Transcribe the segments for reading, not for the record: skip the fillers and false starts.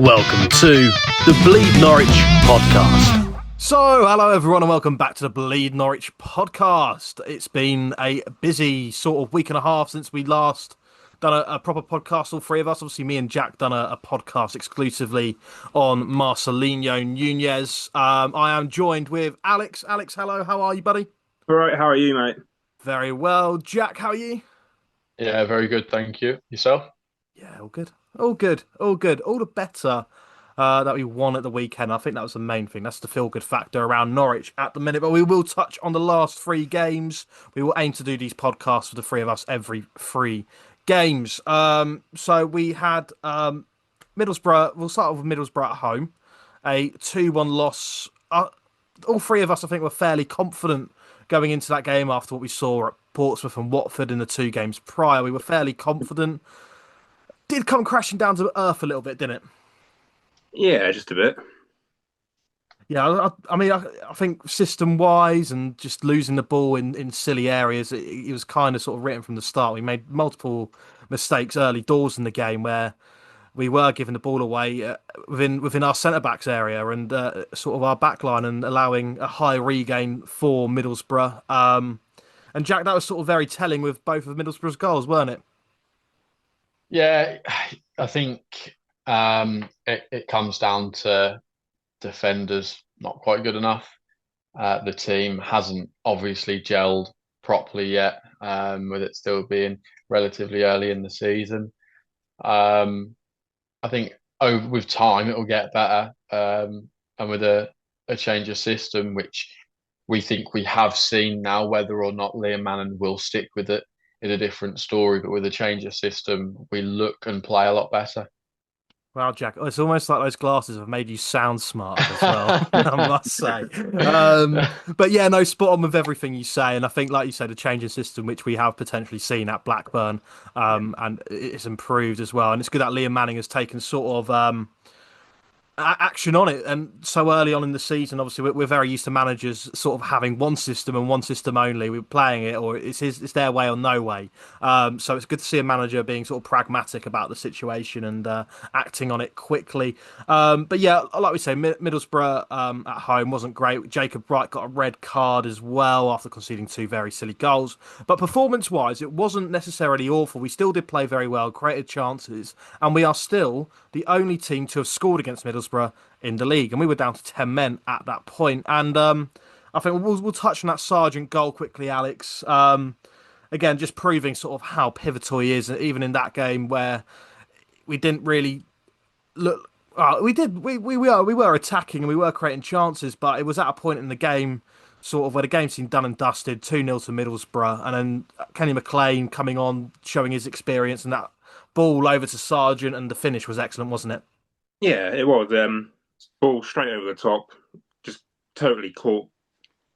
Welcome to the Bleed Norwich podcast. So, hello everyone, and welcome back to the Bleed Norwich podcast. It's been a busy sort of week and a half since we last done a proper podcast, all three of us. Obviously, me and Jack done a podcast exclusively on Marcelinho Nunez. I am joined with Alex. Alex, hello, how are you, buddy? All right, how are you, mate? Very well. Jack, how are you? Yeah, very good, thank you. Yourself? Yeah, all good. All good. All good. All the better that we won at the weekend. I think that was the main thing. That's the feel-good factor around Norwich at the minute. But we will touch on the last three games. We will aim to do these podcasts for the three of us every three games. So we had Middlesbrough. We'll start off with Middlesbrough at home. A 2-1 loss. All three of us, I think, were fairly confident going into that game after what we saw at Portsmouth and Watford in the two games prior. We were fairly confident. Did come crashing down to earth a little bit, didn't it? Yeah, just a bit. Yeah, I think system-wise and just losing the ball in silly areas, it was kind of sort of written from the start. We made multiple mistakes early doors in the game where we were giving the ball away within our centre-backs area and sort of our back line and allowing a high regain for Middlesbrough. And Jack, that was sort of very telling with both of Middlesbrough's goals, weren't it? Yeah, I think it comes down to defenders not quite good enough. The team hasn't obviously gelled properly yet, with it still being relatively early in the season. I think with time it will get better, and with a change of system, which we think we have seen now, whether or not Liam Manning will stick with it is a different story. But with a change of system, we look and play a lot better. Wow, Jack, it's almost like those glasses have made you sound smart as well, I must say. But yeah, no, spot on with everything you say. And I think, like you said, a change in system, which we have potentially seen at Blackburn, and it's improved as well. And it's good that Liam Manning has taken sort of action on it, and so early on in the season, obviously we're very used to managers sort of having one system and one system only. We're playing it, or it's their way or no way. So it's good to see a manager being sort of pragmatic about the situation and acting on it quickly. But yeah, like we say, Middlesbrough at home wasn't great. Jacob Wright got a red card as well after conceding two very silly goals. But performance-wise, it wasn't necessarily awful. We still did play very well, created chances, and we are still the only team to have scored against Middlesbrough in the league, and we were down to 10 men at that point. And I think we'll touch on that Sargent goal quickly, Alex. Again, just proving sort of how pivotal he is, even in that game where we didn't really look. We were attacking and we were creating chances, but it was at a point in the game, sort of where the game seemed done and dusted. 2-0 to Middlesbrough, and then Kenny McLean coming on, showing his experience, and that ball over to Sargent, and the finish was excellent, wasn't it? Yeah, it was. Ball straight over the top, just totally caught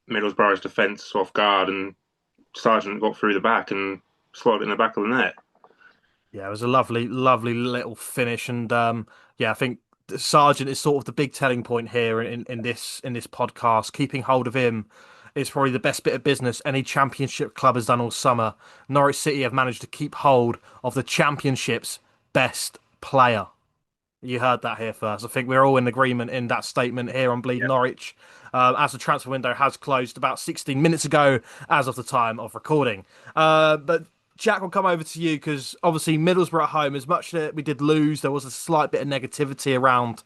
Middlesbrough's defence off guard, and Sargent got through the back and slotted in the back of the net. Yeah, it was a lovely, lovely little finish, and yeah, I think Sargent is sort of the big telling point here in this podcast. Keeping hold of him is probably the best bit of business any Championship club has done all summer. Norwich City have managed to keep hold of the Championship's best player. You heard that here first. I think we're all in agreement in that statement here on Bleed Norwich, as the transfer window has closed about 16 minutes ago as of the time of recording. But Jack, will come over to you because obviously Middlesbrough at home, as much that we did lose, there was a slight bit of negativity around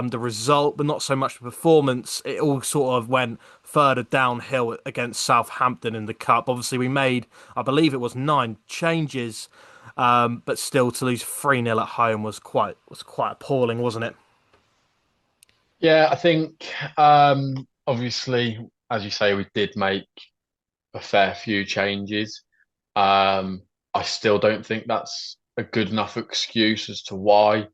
the result, but not so much the performance. It all sort of went further downhill against Southampton in the Cup. Obviously, we made, I believe it was 9 changes, but still to lose 3-0 at home was quite appalling, wasn't it? Yeah, I think obviously, as you say, we did make a fair few changes. I still don't think that's a good enough excuse as to why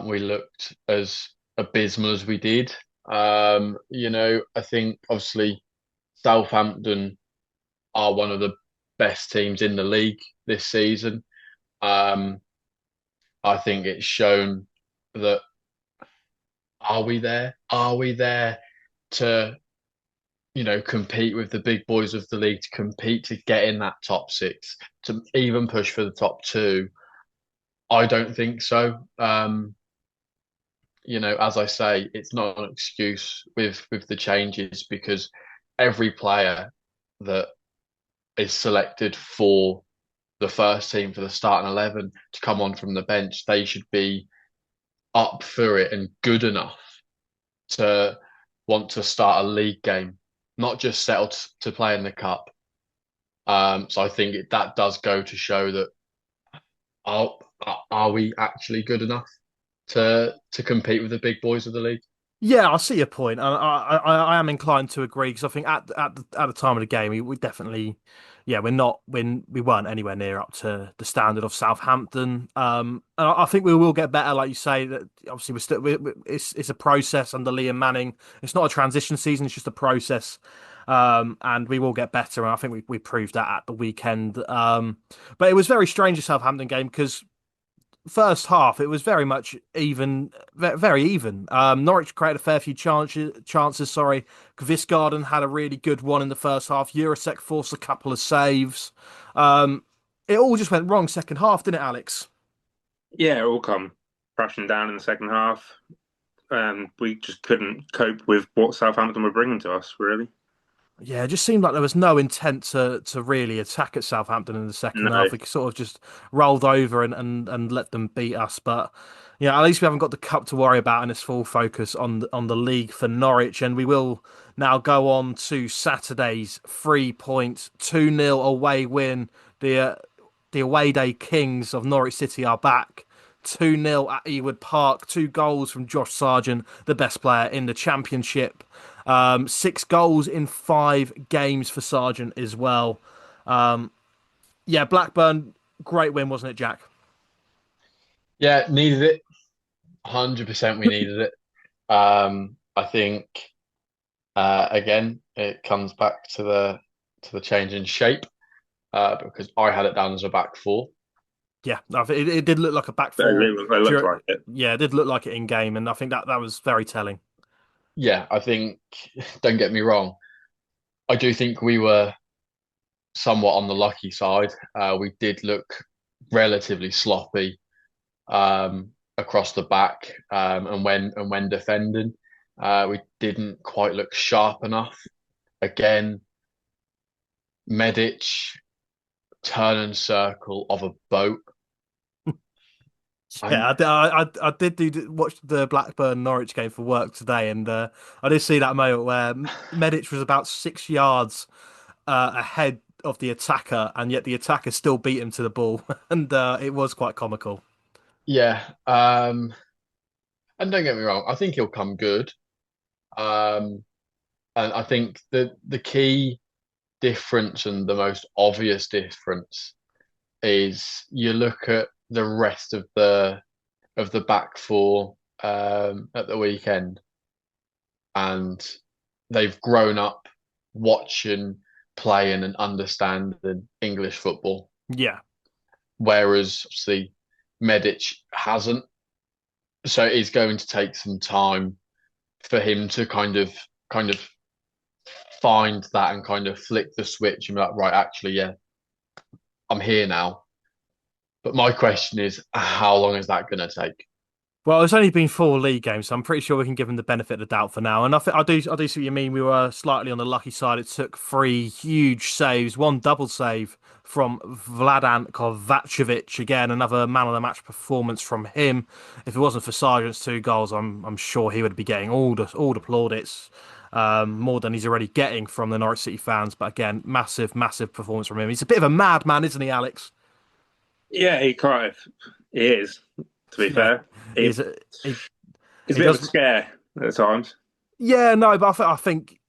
we looked as abysmal as we did. I think obviously Southampton are one of the best teams in the league this season. I think it's shown that are we there? Are we there to compete with the big boys of the league, to compete to get in that top 6, to even push for the top 2? I don't think so. as I say, it's not an excuse with the changes because every player that is selected for the first team for the starting 11 to come on from the bench, they should be up for it and good enough to want to start a league game, not just settle to play in the cup. So I think that does go to show that are are we actually good enough to compete with the big boys of the league? Yeah, I see your point, and I am inclined to agree because I think at the time of the game we definitely, yeah, we're not when we weren't anywhere near up to the standard of Southampton. And I think we will get better, like you say. That obviously it's a process under Liam Manning. It's not a transition season; it's just a process. And we will get better, and I think we proved that at the weekend. But it was very strange the Southampton game because first half, it was very much even, very even. Norwich created a fair few chances. Sorry, Kvisgarden had a really good one in the first half. Jurasek forced a couple of saves. It all just went wrong second half, didn't it, Alex? Yeah, it all come crashing down in the second half. We just couldn't cope with what Southampton were bringing to us, really. Yeah, it just seemed like there was no intent to really attack at Southampton in the second No. half. We sort of just rolled over and let them beat us. But yeah, at least we haven't got the cup to worry about, and it's full focus on the league for Norwich. And we will now go on to Saturday's 3 points, 2-0 away win. The away day kings of Norwich City are back. 2-0 at Ewood Park. 2 goals from Josh Sargent, the best player in the championship. 6 goals in 5 games for Sargent as well. Yeah, Blackburn, great win, wasn't it, Jack? Yeah, needed it. 100% we needed it. I think again it comes back to the change in shape because I had it down as a back four. Yeah, it did look like a back They four. looked like it. Yeah, it did look like it in game, and I think that was very telling. Yeah, I think, don't get me wrong, I do think we were somewhat on the lucky side. We did look relatively sloppy across the back, and when defending, we didn't quite look sharp enough. Again, Medic turn and circle of a boat. Yeah, I'm I did watch the Blackburn Norwich game for work today, and I did see that moment where Medic was about 6 yards ahead of the attacker, and yet the attacker still beat him to the ball, and it was quite comical. yeah. And don't get me wrong, I think he'll come good. Um, and I think the key difference and the most obvious difference is you look at the rest of the back four at the weekend, and they've grown up watching, playing, and understanding English football, Yeah, whereas obviously Medic hasn't. So it's going to take some time for him to kind of find that and kind of flick the switch and be like, right, actually, yeah, I'm here now. But my question is, how long is that going to take? well, it's only been 4 league games, so I'm pretty sure we can give him the benefit of the doubt for now. And I do see what you mean. We were slightly on the lucky side. It took 3 huge saves, one double save from Vladan Kovacevic. Again, another man of the match performance from him. If it wasn't for Sargent's 2 goals, I'm sure he would be getting all the plaudits. More than he's already getting from the Norwich City fans. But again, massive performance from him. He's a bit of a madman, isn't he, Alex? Yeah, he is, to be Yeah, fair. he's a, he He's a he bit of a does. scare at times. Yeah, no, but I think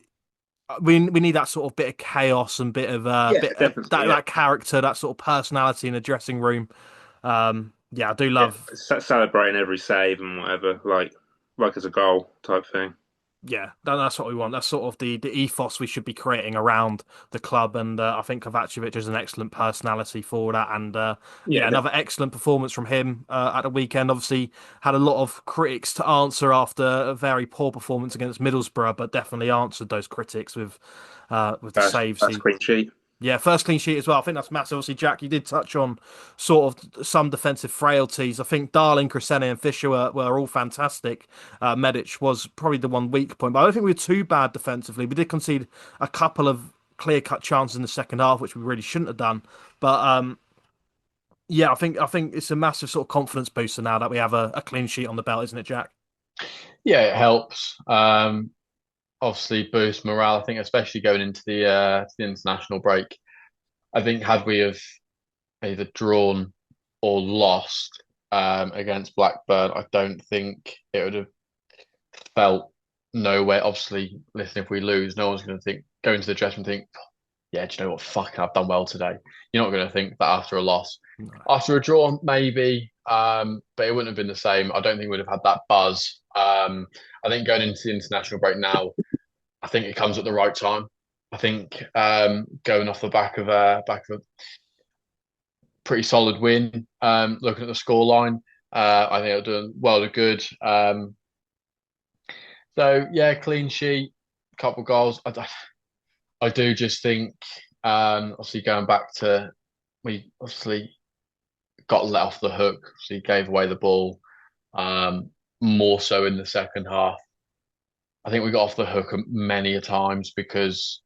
we need that sort of bit of chaos and bit of Yeah, bit of definitely. Yeah, that character, that sort of personality in the dressing room. Yeah, I do yeah. love. Celebrating every save and whatever, like as a goal type thing. Yeah, that's what we want. That's sort of the ethos we should be creating around the club, and I think Kovacevic is an excellent personality for that. And Yeah, yeah, another excellent performance from him at the weekend. Obviously, had a lot of critics to answer after a very poor performance against Middlesbrough, but definitely answered those critics with the saves that's he. clean sheet. Yeah, first clean sheet as well. I think that's massive. Obviously, Jack, you did touch on sort of some defensive frailties. I think Darling, Crescene, and Fisher were all fantastic. Medic was probably the one weak point, but I don't think we were too bad defensively. We did concede a couple of clear-cut chances in the second half, which we really shouldn't have done. But yeah, I think it's a massive sort of confidence booster now that we have a clean sheet on the belt, isn't it, Jack? Yeah, it helps. Obviously boost morale. I think especially going into the international break. I think had we have either drawn or lost against Blackburn, I don't think it would have felt nowhere. Obviously, listen, if we lose, no one's going to think go into the dressing room and think, yeah, do you know what? Fucking, I've done well today. You're not going to think that after a loss. After a draw, maybe, but it wouldn't have been the same. I don't think we'd have had that buzz. I think going into the international break now, I think it comes at the right time. I think going off the back of a pretty solid win, looking at the scoreline, I think it'll do well to good. So yeah, clean sheet, couple goals. I do just think, obviously going back to we obviously got let off the hook. So he gave away the ball, more so in the second half. I think we got off the hook many a times because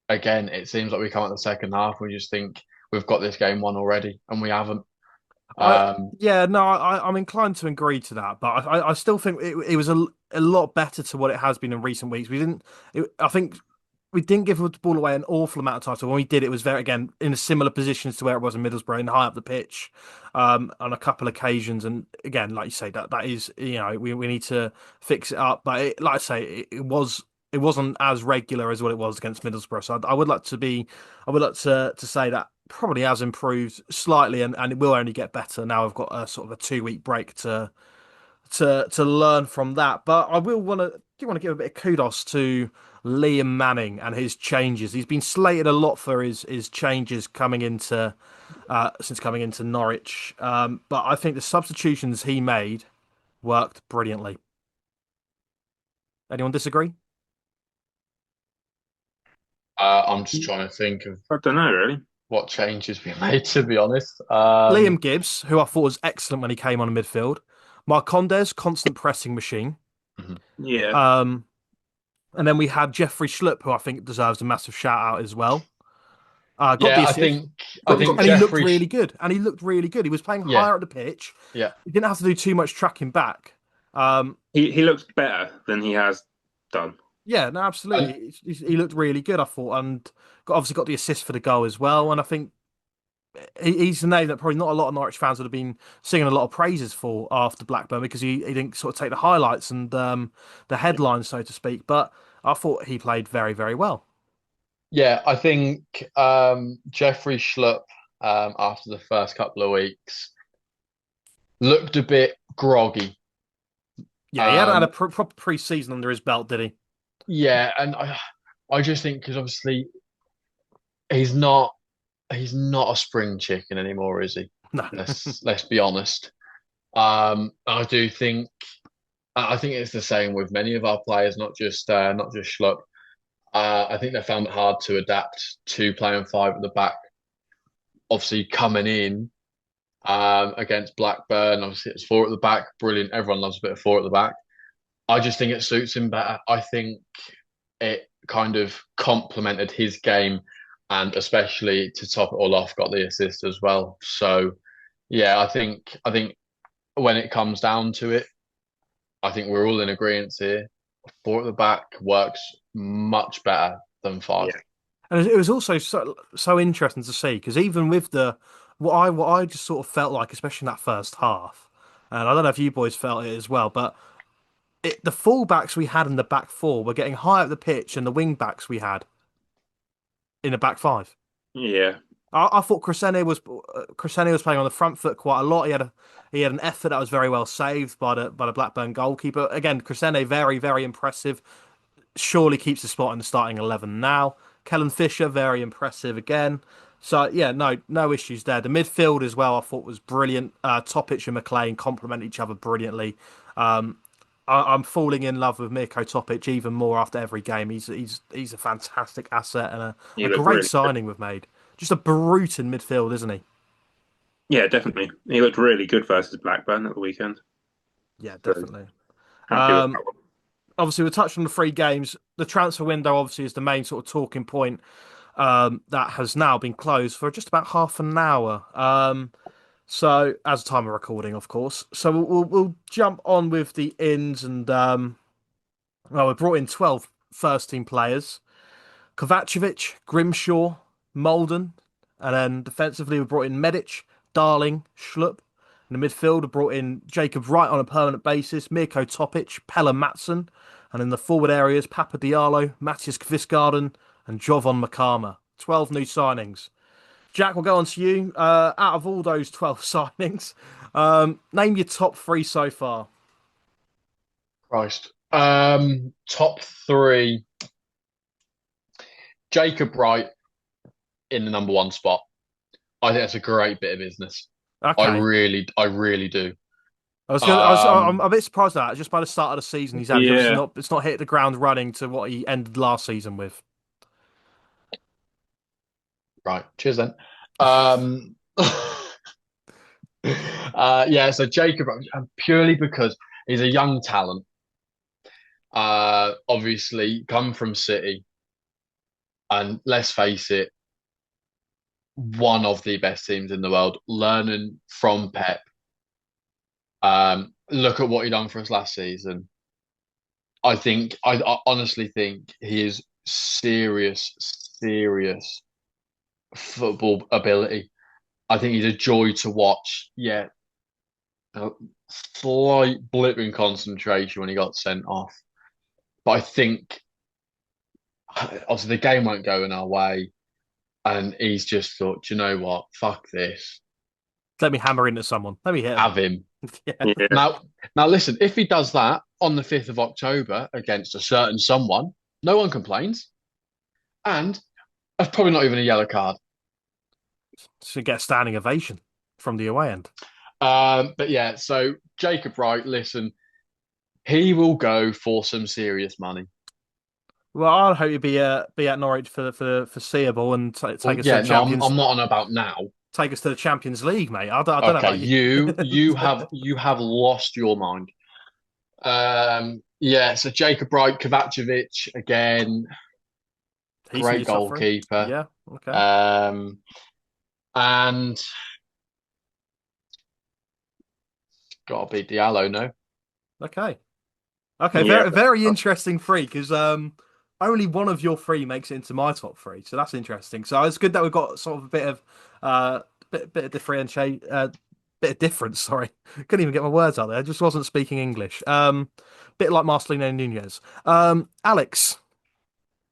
again, it seems like we come out the second half, we just think we've got this game won already, and we haven't. I Um, yeah, no, I'm inclined to agree to that, but I still think it was a lot better to what it has been in recent weeks. We didn't, I think we didn't give the ball away an awful amount of time. So when we did, it was very again in a similar positions to where it was in Middlesbrough and high up the pitch, on a couple occasions. And again, like you say, that is we need to fix it up. But like I say, it wasn't as regular as what it was against Middlesbrough. So I would like to say that probably has improved slightly, and it will only get better now. I've got a sort of a 2 week break to learn from that. But I will want to give a bit of kudos to Liam Manning and his changes. He's been slated a lot for his changes coming into since coming into Norwich. But I think the substitutions he made worked brilliantly. Anyone disagree? I'm just trying to think of I don't know really. what changes we made, to be honest. Liam Gibbs, who I thought was excellent when he came on in midfield. Marcondes, constant pressing machine. Mhm. Yeah, Um, and then we had Jeffrey Schlupp, who I think deserves a massive shout out as well. Got the Yeah, assist, I think and he looked Jeffrey. really good. And he looked really good. He was playing Yeah, higher up the pitch. yeah, He didn't have to do too much tracking back. Um, he looks better than he has done. yeah, no, and absolutely. He looked really good, I thought, and obviously got the assist for the goal as well. And I think he's the name that probably not a lot of Norwich fans would have been singing a lot of praises for after Blackburn because he didn't sort of take the highlights and the headlines, so to speak. But I thought he played very, very well. yeah, I think Jeffrey Schlupp, after the first couple of weeks, looked a bit groggy. Yeah, he hadn't had a Um, proper pre-season under his belt, did he? yeah, and I just think because obviously he's not he's not a spring chicken anymore, is he? No. Let's be honest. I do think I think it's the same with many of our players, not just Schlupp. I think they found it hard to adapt to playing five at the back. Obviously, coming in against Blackburn, obviously it's four at the back, brilliant. Everyone loves a bit of four at the back. I just think it suits him better. I think it kind of complemented his game, and especially to top it all off, got the assist as well. So, yeah, I think when it comes down to it, I think we're all in agreement here. Four at the back works much better than five. Yeah, And it was also so interesting to see because even with the what I just sort of felt like, especially in that first half, and I don't know if you boys felt it as well, but the fullbacks we had in the back four were getting higher up the pitch than the wing backs we had in the back five. yeah, I thought Crescene was playing on the front foot quite a lot. He had an effort that was very well saved by the Blackburn goalkeeper. Again, Crescene very very impressive. Surely keeps the spot in the starting 11 now. Kellen Fisher very impressive again. So yeah, no issues there. The midfield as well I thought was brilliant. Topic and McLean complement each other brilliantly. I'm falling in love with Mirko Topic even more after every game. He's a fantastic asset and He a looked great really good. signing we've made. Just a brute in midfield, isn't he? Yeah, definitely. He looked really good versus Blackburn at the weekend. Yeah, So definitely. happy with that Um, one. Obviously, we touched on the three games. The transfer window obviously is the main sort of talking point that has now been closed for just about half an hour. So, as a time of recording, of course. So we'll jump on with the ins and well, we brought in 12 first team players. Kovacevic, Grimshaw, Molden, and then defensively we brought in Medic, Darling, Schlupp. In the midfield, we brought in Jacob Wright on a permanent basis, Mirko Topic, Pella Matson, and in the forward areas, Papa Diallo, Matthias Kvistgarden, and Jovan Makama. 12 new signings. Jack, we'll go on to you. Out of all those 12 signings, name your top three so far. Christ. Top three. Jacob Wright in the number one spot. I think that's a great bit of business. Okay. I really do. I'm Um, a bit surprised at that. Just by the start of the season, he's obviously Yeah, not. It's not hit the ground running to what he ended last season with. right. Cheers then. Um, yeah. So Jacob, purely because he's a young talent. Obviously, come from City, and let's face it, one of the best teams in the world. Learning from Pep. Look at what he done for us last season. I honestly think he is serious football ability. I think he's a joy to watch. Yeah, a slight blip in concentration when he got sent off, but I think obviously the game won't go in our way, and he's just thought, "Do you know what? Fuck this. Let me hammer into someone. Let me hit him. Have him." Yeah. yeah. Now listen. If he does that on the 5th of October against a certain someone, no one complains, and that's probably not even a yellow card. Should get a standing ovation from the away end. But yeah, so Jacob Wright, listen, he will go for some serious money. Well, I hope you be at Norwich for foreseeable and take Well, us to yeah, the no, Champions. I'm not on about now. Take us to the Champions League, mate. I don't know Okay, about you. you have lost your mind. Yeah, so Jacob Wright, Kovacevic again, He's in your great top three. goalkeeper. Yeah. Okay. Um, and gotta be Diallo, no? Okay. Okay. Yeah, Very interesting three because only one of your three makes it into my top three, so that's interesting. So it's good that we've got sort of a bit of bit of differentiate bit of difference. Sorry, couldn't even get my words out there. I just wasn't speaking English. Bit like Marcelino Nunez. Alex,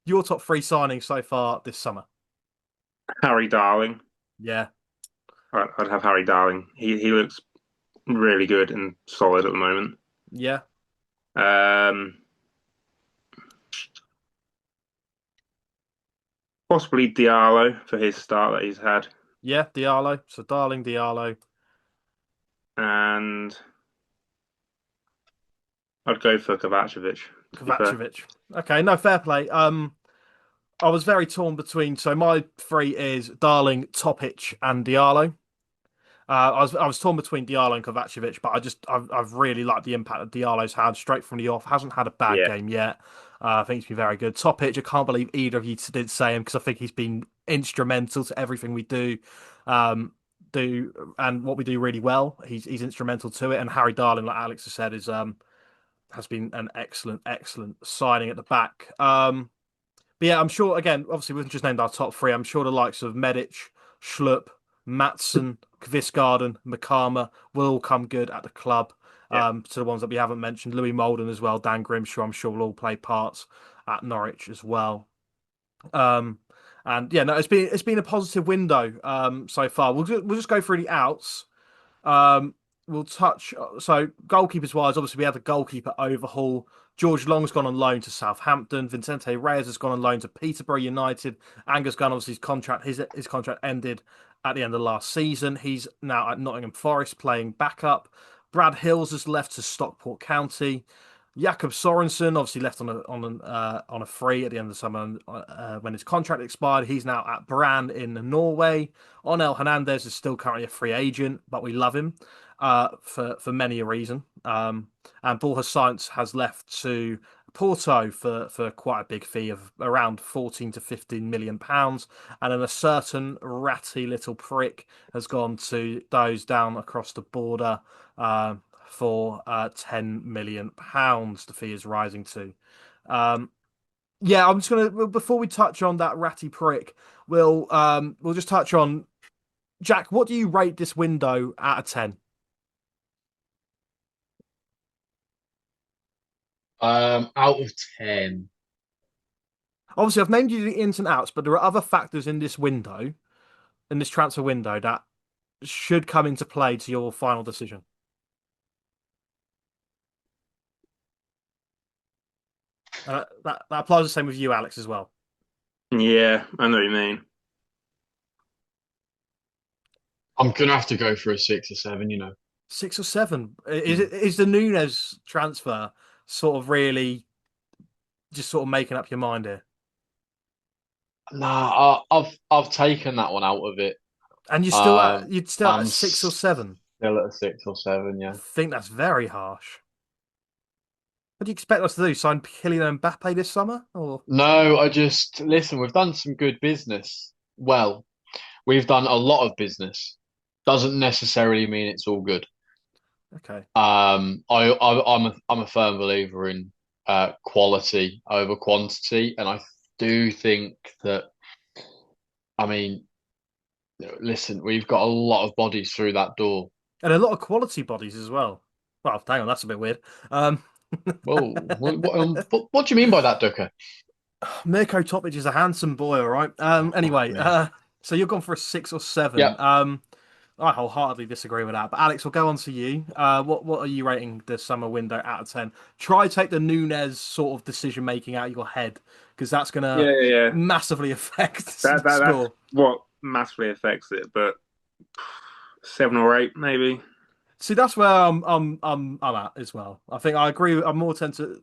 your top three signings so far this summer. Harry Darling. Yeah, I'd have Harry Darling. He looks really good and solid at the moment. yeah, Um, Possibly Diallo for his start that he's had, yeah. Diallo. So Darling Diallo. and I'd go for Kovacevic. To be fair, Kovacevic. Okay, no, fair play. I was very torn between. So my three is Darling, Topic, and Diallo. I was torn between Diallo and Kovacevic, but I've really liked the impact that Diallo's had straight from the off. Hasn't had a bad yeah, game yet. I think he's been very good. Topic, I can't believe either of you did say him because I think he's been instrumental to everything we um, and what we do really well. He's instrumental to it. And Harry Darling, like Alex has said, is has been an excellent signing at the back. But yeah, I'm sure, again, obviously, we've just named our top three. I'm sure the likes of Medic, Schlupp, Matson, Kvistgarden, Makama will all come good at the club. yeah, To the ones that we haven't mentioned, Louis Molden as well, Dan Grimshaw, I'm sure will all play parts at Norwich as well. Um, and yeah, no, it's been a positive window so far. We'll just go through the outs. Um, we'll touch. So goalkeepers wise, obviously we had the goalkeeper overhaul. George Long's gone on loan to Southampton. Vicente Reyes has gone on loan to Peterborough United. Angus Gunn, obviously his contract ended at the end of last season. He's now at Nottingham Forest playing backup. Brad Hills has left to Stockport County. Jakob Sorensen obviously left on a free at the end of the summer when his contract expired. He's now at Brann in Norway. Onel Hernandez is still currently a free agent, but we love him for many a reason. And Borja Science has left to Porto for quite a big fee of around 14 to 15 million pounds, and then a certain ratty little prick has gone to those down across the border. For £10 million. The fee is rising to. Yeah, I'm just gonna before we touch on that ratty prick, we'll just touch on Jack. What do you rate this window out of 10? Out of 10. Obviously, I've named you the ins and outs, but there are other factors in this window, in this transfer window, that should come into play to your final decision. That applies the same with you, Alex, as well. Yeah, I know what you mean. I'm gonna have to go for a 6 or 7. 6 or 7. Is the Nunes transfer sort of really just sort of making up your mind here? Nah, I've taken that one out of it. And you'd still at I'm 6 or 7. still at a 6 or 7. I Yeah. think that's very harsh. What do you expect us to do? Sign Kylian Mbappe this summer? Or No, I just listen. We've done some good business. Well, we've done a lot of business. Doesn't necessarily mean it's all good. okay. I'm a firm believer in quality over quantity, and I do think that. I mean, listen, we've got a lot of bodies through that door. And a lot of quality bodies as well. Well, hang on, that's a bit weird. Whoa, what do you mean by that, Ducker? Mirko Topic is a handsome boy, all right. Anyway, Me. so you've gone for a 6 or 7. Yeah, I wholeheartedly disagree with that. But Alex, we'll go on to you. What are you rating the summer window out of 10? Try take the Nunes sort of decision making out of your head, because that's gonna Yeah. massively affect the That's score. what massively affects it. But 7 or 8, maybe. See, that's where I'm at as well. I think I agree. I more tend to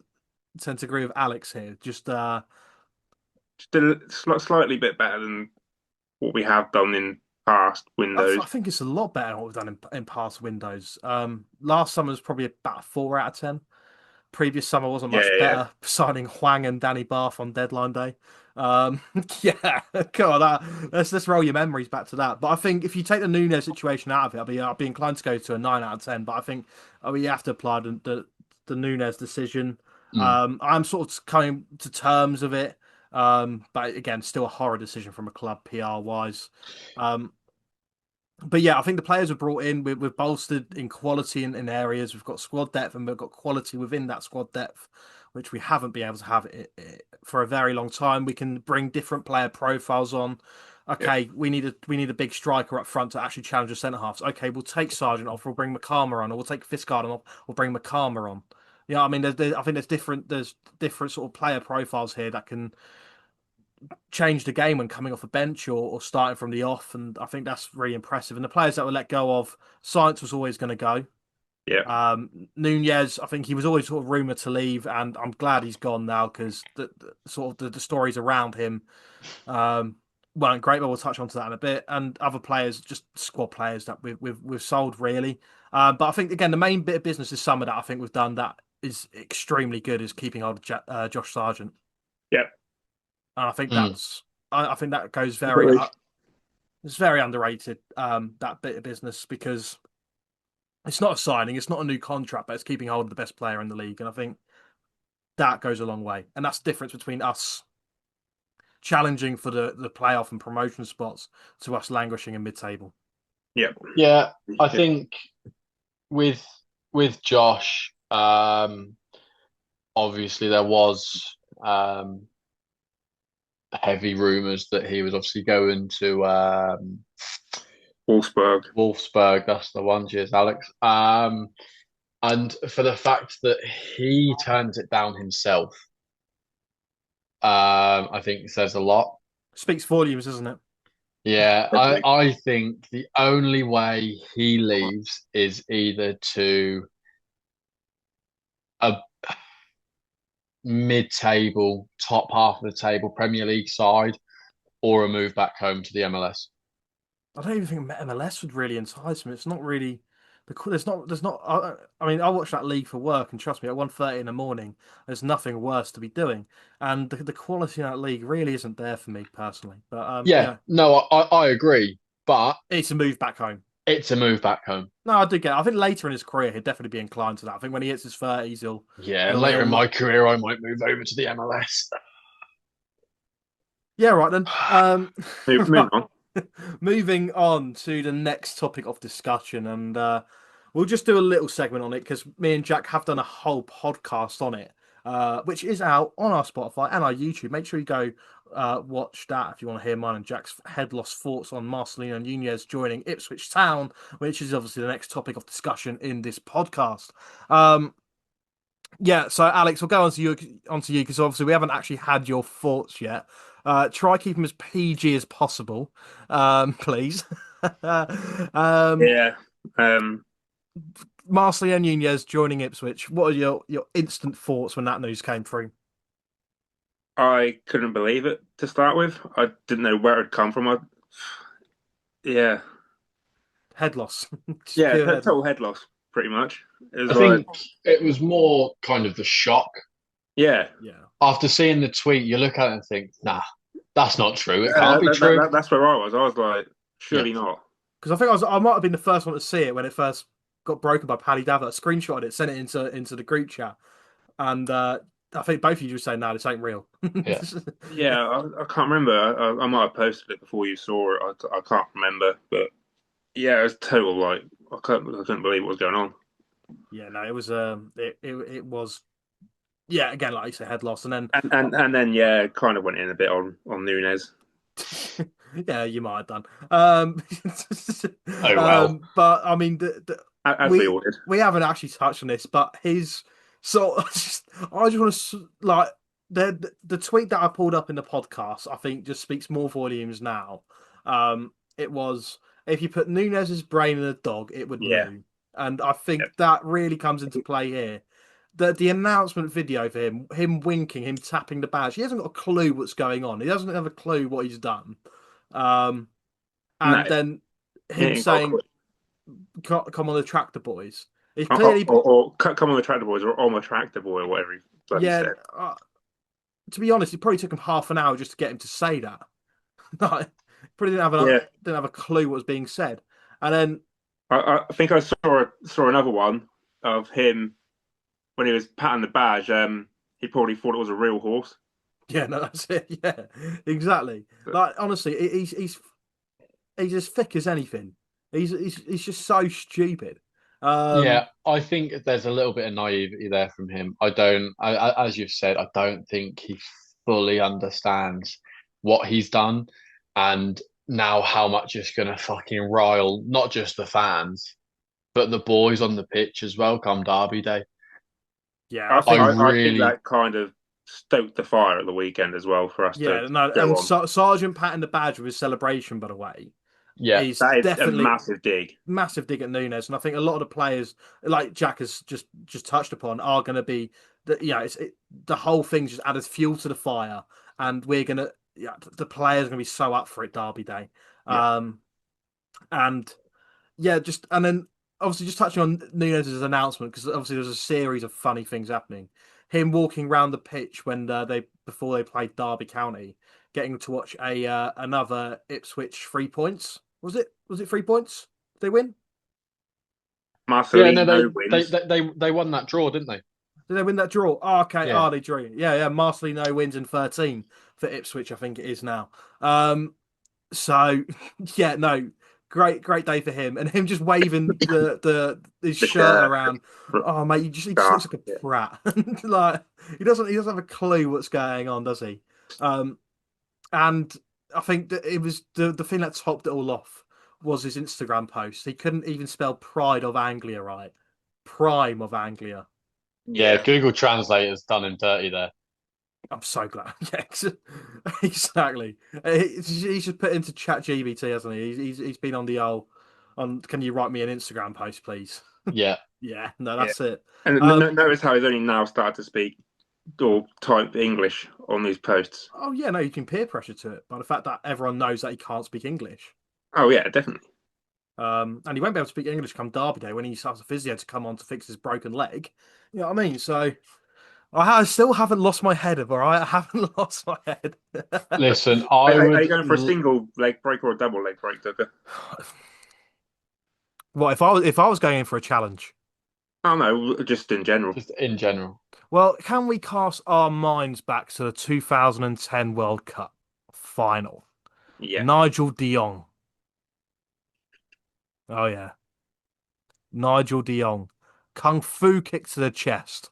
agree with Alex here. Just Just slightly bit better than what we have done in past I windows. think it's a lot better than what we've done in past windows. Last summer was probably about a 4 out of 10. Previous summer wasn't Yeah, much yeah, better, signing Hwang and Danny Bath on deadline day. Yeah, come on, let's roll your memories back to that. But I think if you take the Nunes situation out of it, I'll be inclined to go to a 9 out of 10. But I think you have to apply the Nunes decision. mm. I'm sort of coming to terms of it. But again, still a horror decision from a club PR wise. Um, but yeah, I think the players are brought in. We've bolstered in quality in areas. We've got squad depth and we've got quality within that squad depth, which we haven't been able to have for a very long time. We can bring different player profiles on. yeah, Okay, we need a big striker up front to actually challenge the centre halves. Okay, we'll take Sargent off. We'll bring McCarmer on, or we'll take Fiskard off. We'll bring McCarmer on. I mean, I think there's different sort of player profiles here that can change the game when coming off a bench or starting from the off, and I think that's really impressive. And the players that were let go of, Science was always going to go. yeah, Nunez, I think he was always sort of rumored to leave, and I'm glad he's gone now because the stories around him weren't great. But we'll touch onto that in a bit. And other players, just squad players that we've sold really. But I think again the main bit of business this summer that I think we've done that is extremely good is keeping hold of Josh Sargent. yeah. And I think Mm. I think that goes Agree. it's very underrated, that bit of business, because it's not a signing, it's not a new contract, but it's keeping hold of the best player in the league. And I think that goes a long way. And that's the difference between us challenging for the playoff and promotion spots to us languishing in mid-table. Yeah. Yeah, I think with Josh, obviously there was heavy rumours that he was obviously going to Wolfsburg. Wolfsburg. That's the one. Cheers, Alex. And for the fact that he turns it down himself, I think says a lot. Speaks volumes, doesn't it? Yeah, Definitely. I think the only way he leaves is either to a mid-table, top half of the table Premier League side, or a move back home to the MLS. I don't even think MLS would really entice me. It's not really there's not. I mean, I watch that league for work, and trust me, at 1:30 in the morning, there's nothing worse to be doing, and the quality in that league really isn't there for me personally. But Yeah, yeah, no, I agree, but it's a move back home. it's a move back home. No, I do get it. I think later in his career, he'd definitely be inclined to that. I think when he hits his 30s, Yeah, and he'll, later in he'll my career, I might move over to the MLS. yeah, right then. Move Right. on. Moving on to the next topic of discussion, and we'll just do a little segment on it because me and Jack have done a whole podcast on it, which is out on our Spotify and our YouTube. Make sure you go watch that if you want to hear mine and Jack's head loss thoughts on Marcelino Nunez joining Ipswich Town, which is obviously the next topic of discussion in this podcast. Yeah, so Alex, we'll go onto you because obviously we haven't actually had your thoughts yet. Try keep them as PG as possible, please. Yeah. Um, Marcelino Nunez joining Ipswich. What are your instant thoughts when that news came through? I couldn't believe it to start with. I didn't know where it'd come from. Yeah, Head loss. Just yeah, pure head loss. total head loss, pretty much. It was I like, think it was more kind of the shock. yeah, Yeah, After seeing the tweet, you look at it and think, nah, that's not true. It can't be true. that's where I was. I was like, Yeah. surely not. because I think I might have been the first one to see it when it first got broken by Paddy Davert. I screenshotted it, sent it into the group chat, and I think both of you just saying, "No, this ain't real." Yeah. Yeah, I can't remember. I might have posted it before you saw it. I can't remember, but yeah, it was total like I couldn't believe what was going on. Yeah, no, it was it was yeah, again, like you say, head loss, and then And then yeah, it kind of went in a bit on Nunes. yeah, you might have done. Oh well. But I mean, As we all did. we haven't actually touched on this, but his so I just want to like the tweet that I pulled up in the podcast. I think just speaks more volumes now. It was if you put Nunez's brain in a dog, it would Yeah. moo, and I think Yep. that really comes into play here. The announcement video for him winking, him tapping the badge. He hasn't got a clue what's going on. He doesn't have a clue what he's done. No, And then he him ain't got a saying, clue. "Come on, the tractor boys." He's clearly, or come on the tractor boys, or I'm a tractor boy, or whatever he bloody yeah. said. To be honest, it probably took him half an hour just to get him to say that. Like, probably Yeah, didn't have a clue what was being said. And then, I think I saw another one of him when he was patting the badge. He probably thought it was a real horse. yeah, no, that's it. Yeah, exactly. But Like, honestly, he's as thick as anything. He's just so stupid. Yeah, I think there's a little bit of naivety there from him. As you've said, I don't think he fully understands what he's done and now how much it's going to fucking rile not just the fans, but the boys on the pitch as well come Derby Day. Yeah, I I think think. I think really, that kind of stoked the fire at the weekend as well for us to Yeah, no, go and on. Sargent patting the badge with his celebration, by the way, yeah, is That is a definitely massive dig. massive dig at Nunes, and I think a lot of the players, like Jack has just touched upon, are going to be the whole thing's just added fuel to the fire, and we're gonna the players are gonna be so up for it Derby Day, Yeah. and yeah, just and then obviously just touching on Nunes' announcement because obviously there's a series of funny things happening. Him walking around the pitch when before they played Derby County, getting to watch another Ipswich 3 points. Was it 3 points? Did they win? yeah. No, Marcelino wins. they won that draw, didn't they? Did they win that draw? Oh, okay. Yeah, Oh, they drew. Yeah. Marcelino wins in 13 for Ipswich. I think it is now. So yeah, no, great day for him, and him just waving his The shirt shirt. around. Oh mate, he just looks Scarf. like a Yeah. prat. Like he doesn't have a clue what's going on, does he? And I think that it was the thing that topped it all off was his Instagram post. He couldn't even spell Pride of Anglia right. Prime of Anglia. yeah. Google Translator's done him dirty there. I'm so glad. Yeah, exactly. He's just put into Chat GBT, hasn't he? He's been on the old on. Can you write me an Instagram post, please? Yeah, Yeah, no, Yeah. that's it. And Um, notice how he's only now started to speak. or type English on these posts. Oh yeah, no, you can peer pressure to it by the fact that everyone knows that he can't speak English. Oh yeah, definitely. And he won't be able to speak English come Derby Day when he starts a physio to come on to fix his broken leg. You know what I mean? So I still haven't lost my head, all right? I haven't lost my head. Listen, Are you going for a single leg break or a double leg break, Doeke? What if I was going in for a challenge? Oh no, just in general. just in general. Well, can we cast our minds back to the 2010 World Cup final? Yeah. Nigel de Jong. Oh yeah, Nigel de Jong. Kung Fu kick to the chest.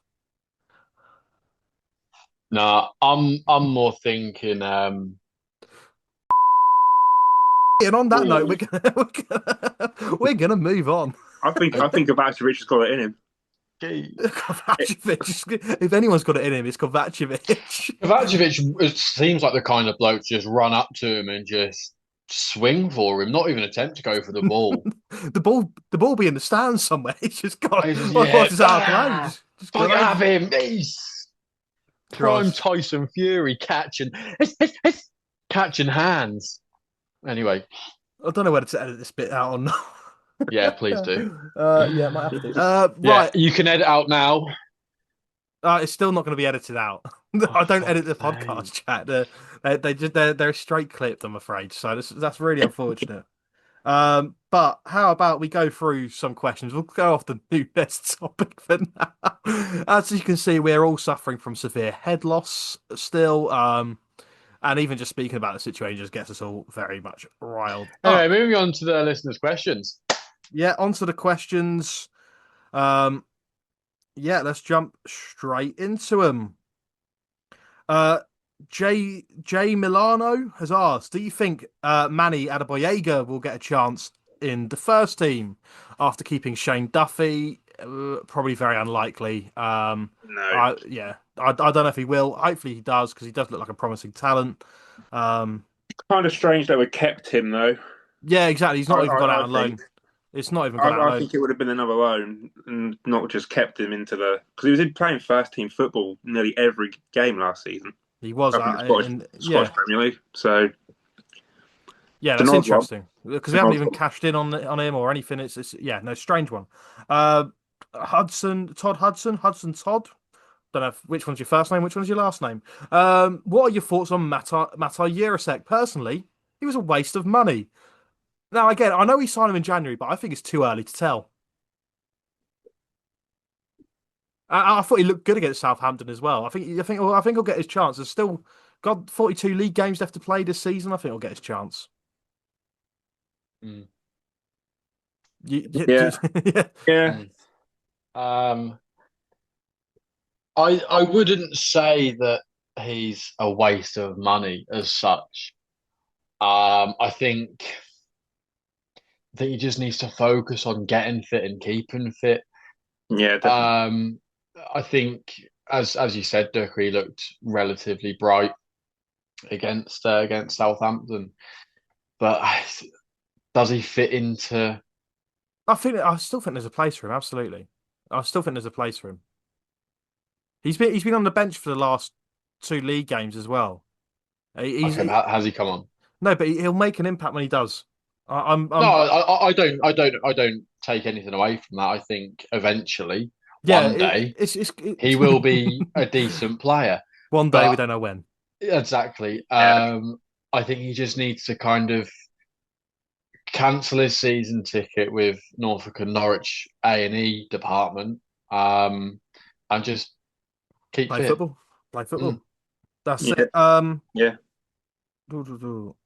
Nah, I'm more thinking. And on that note, Ooh, we're gonna move on. I think Kovacic has got it in him. Kovacevic. If anyone's got it in him, it's Kovacevic. Kovacevic seems like the kind of bloke to just run up to him and just swing for him, not even attempt to go for the ball. the ball be in the stands somewhere. He's just got He's just, like, yeah, what's his out of play. Just fucking go have over. him. He's prime Christ. Tyson Fury catching hands. Anyway, I don't know whether to edit this bit out or not. yeah, please do. Yeah, might have to. Yeah, Right. you can edit out now. It's still not going to be edited out. Oh, I don't edit fuck's the sake. podcast chat. They're straight clipped. I'm afraid. So that's really unfortunate. But how about we go through some questions? We'll go off the Nunes topic for now. As you can see, we're all suffering from severe head loss still. And even just speaking about the situation just gets us all very much riled Anyway, up. moving on to the listeners' questions. Yeah, onto the questions. Um, yeah, let's jump straight into them. Uh, J Milano has asked, do you think Manny Adebayoga will get a chance in the first team after keeping Shane Duffy? Probably very unlikely. No. I don't know if he will. Hopefully he does because he does look like a promising talent. Um, Kind of strange that we kept him though. yeah, exactly. He's I, not even gone I, out I on think. loan. It's not even gone out on I loan. think it would have been another loan and not just kept him into the because he was in playing first team football nearly every game last season He was up in the yeah. Scottish Premier League. So Yeah, it's an that's odd one. interesting because It's we an haven't odd even one. cashed in on him or anything. It's yeah, no, strange one. Uh, Hudson Todd. Don't know which one's your first name, which one's your last name. What are your thoughts on Matar Jirasek? Personally, he was a waste of money. Now, again, I know he signed him in January, but I think it's too early to tell. I thought he looked good against Southampton as well. I think he'll get his chance. There's still got 42 league games left to play this season. I think he'll get his chance. Mm. Yeah, Yeah. yeah. Mm. Um, I wouldn't say that he's a waste of money as such. I think he just needs to focus on getting fit and keeping fit. Yeah, definitely. Um, I think, as you said, Doherty looked relatively bright against Southampton, but does he fit into? I still think there's a place for him. Absolutely, I still think there's a place for him. He's been on the bench for the last two league games as well. Okay, has he come on? No, but he'll make an impact when he does. No, I don't take anything away from that. I think eventually, Yeah, one day, he it's will be a decent player. one day we But don't know when. exactly, Yeah, I think he just needs to kind of cancel his season ticket with Norfolk and Norwich A&E department, and just keep Play fit. football, play football. Mm. That's yeah, it. yeah. Doo, doo, doo.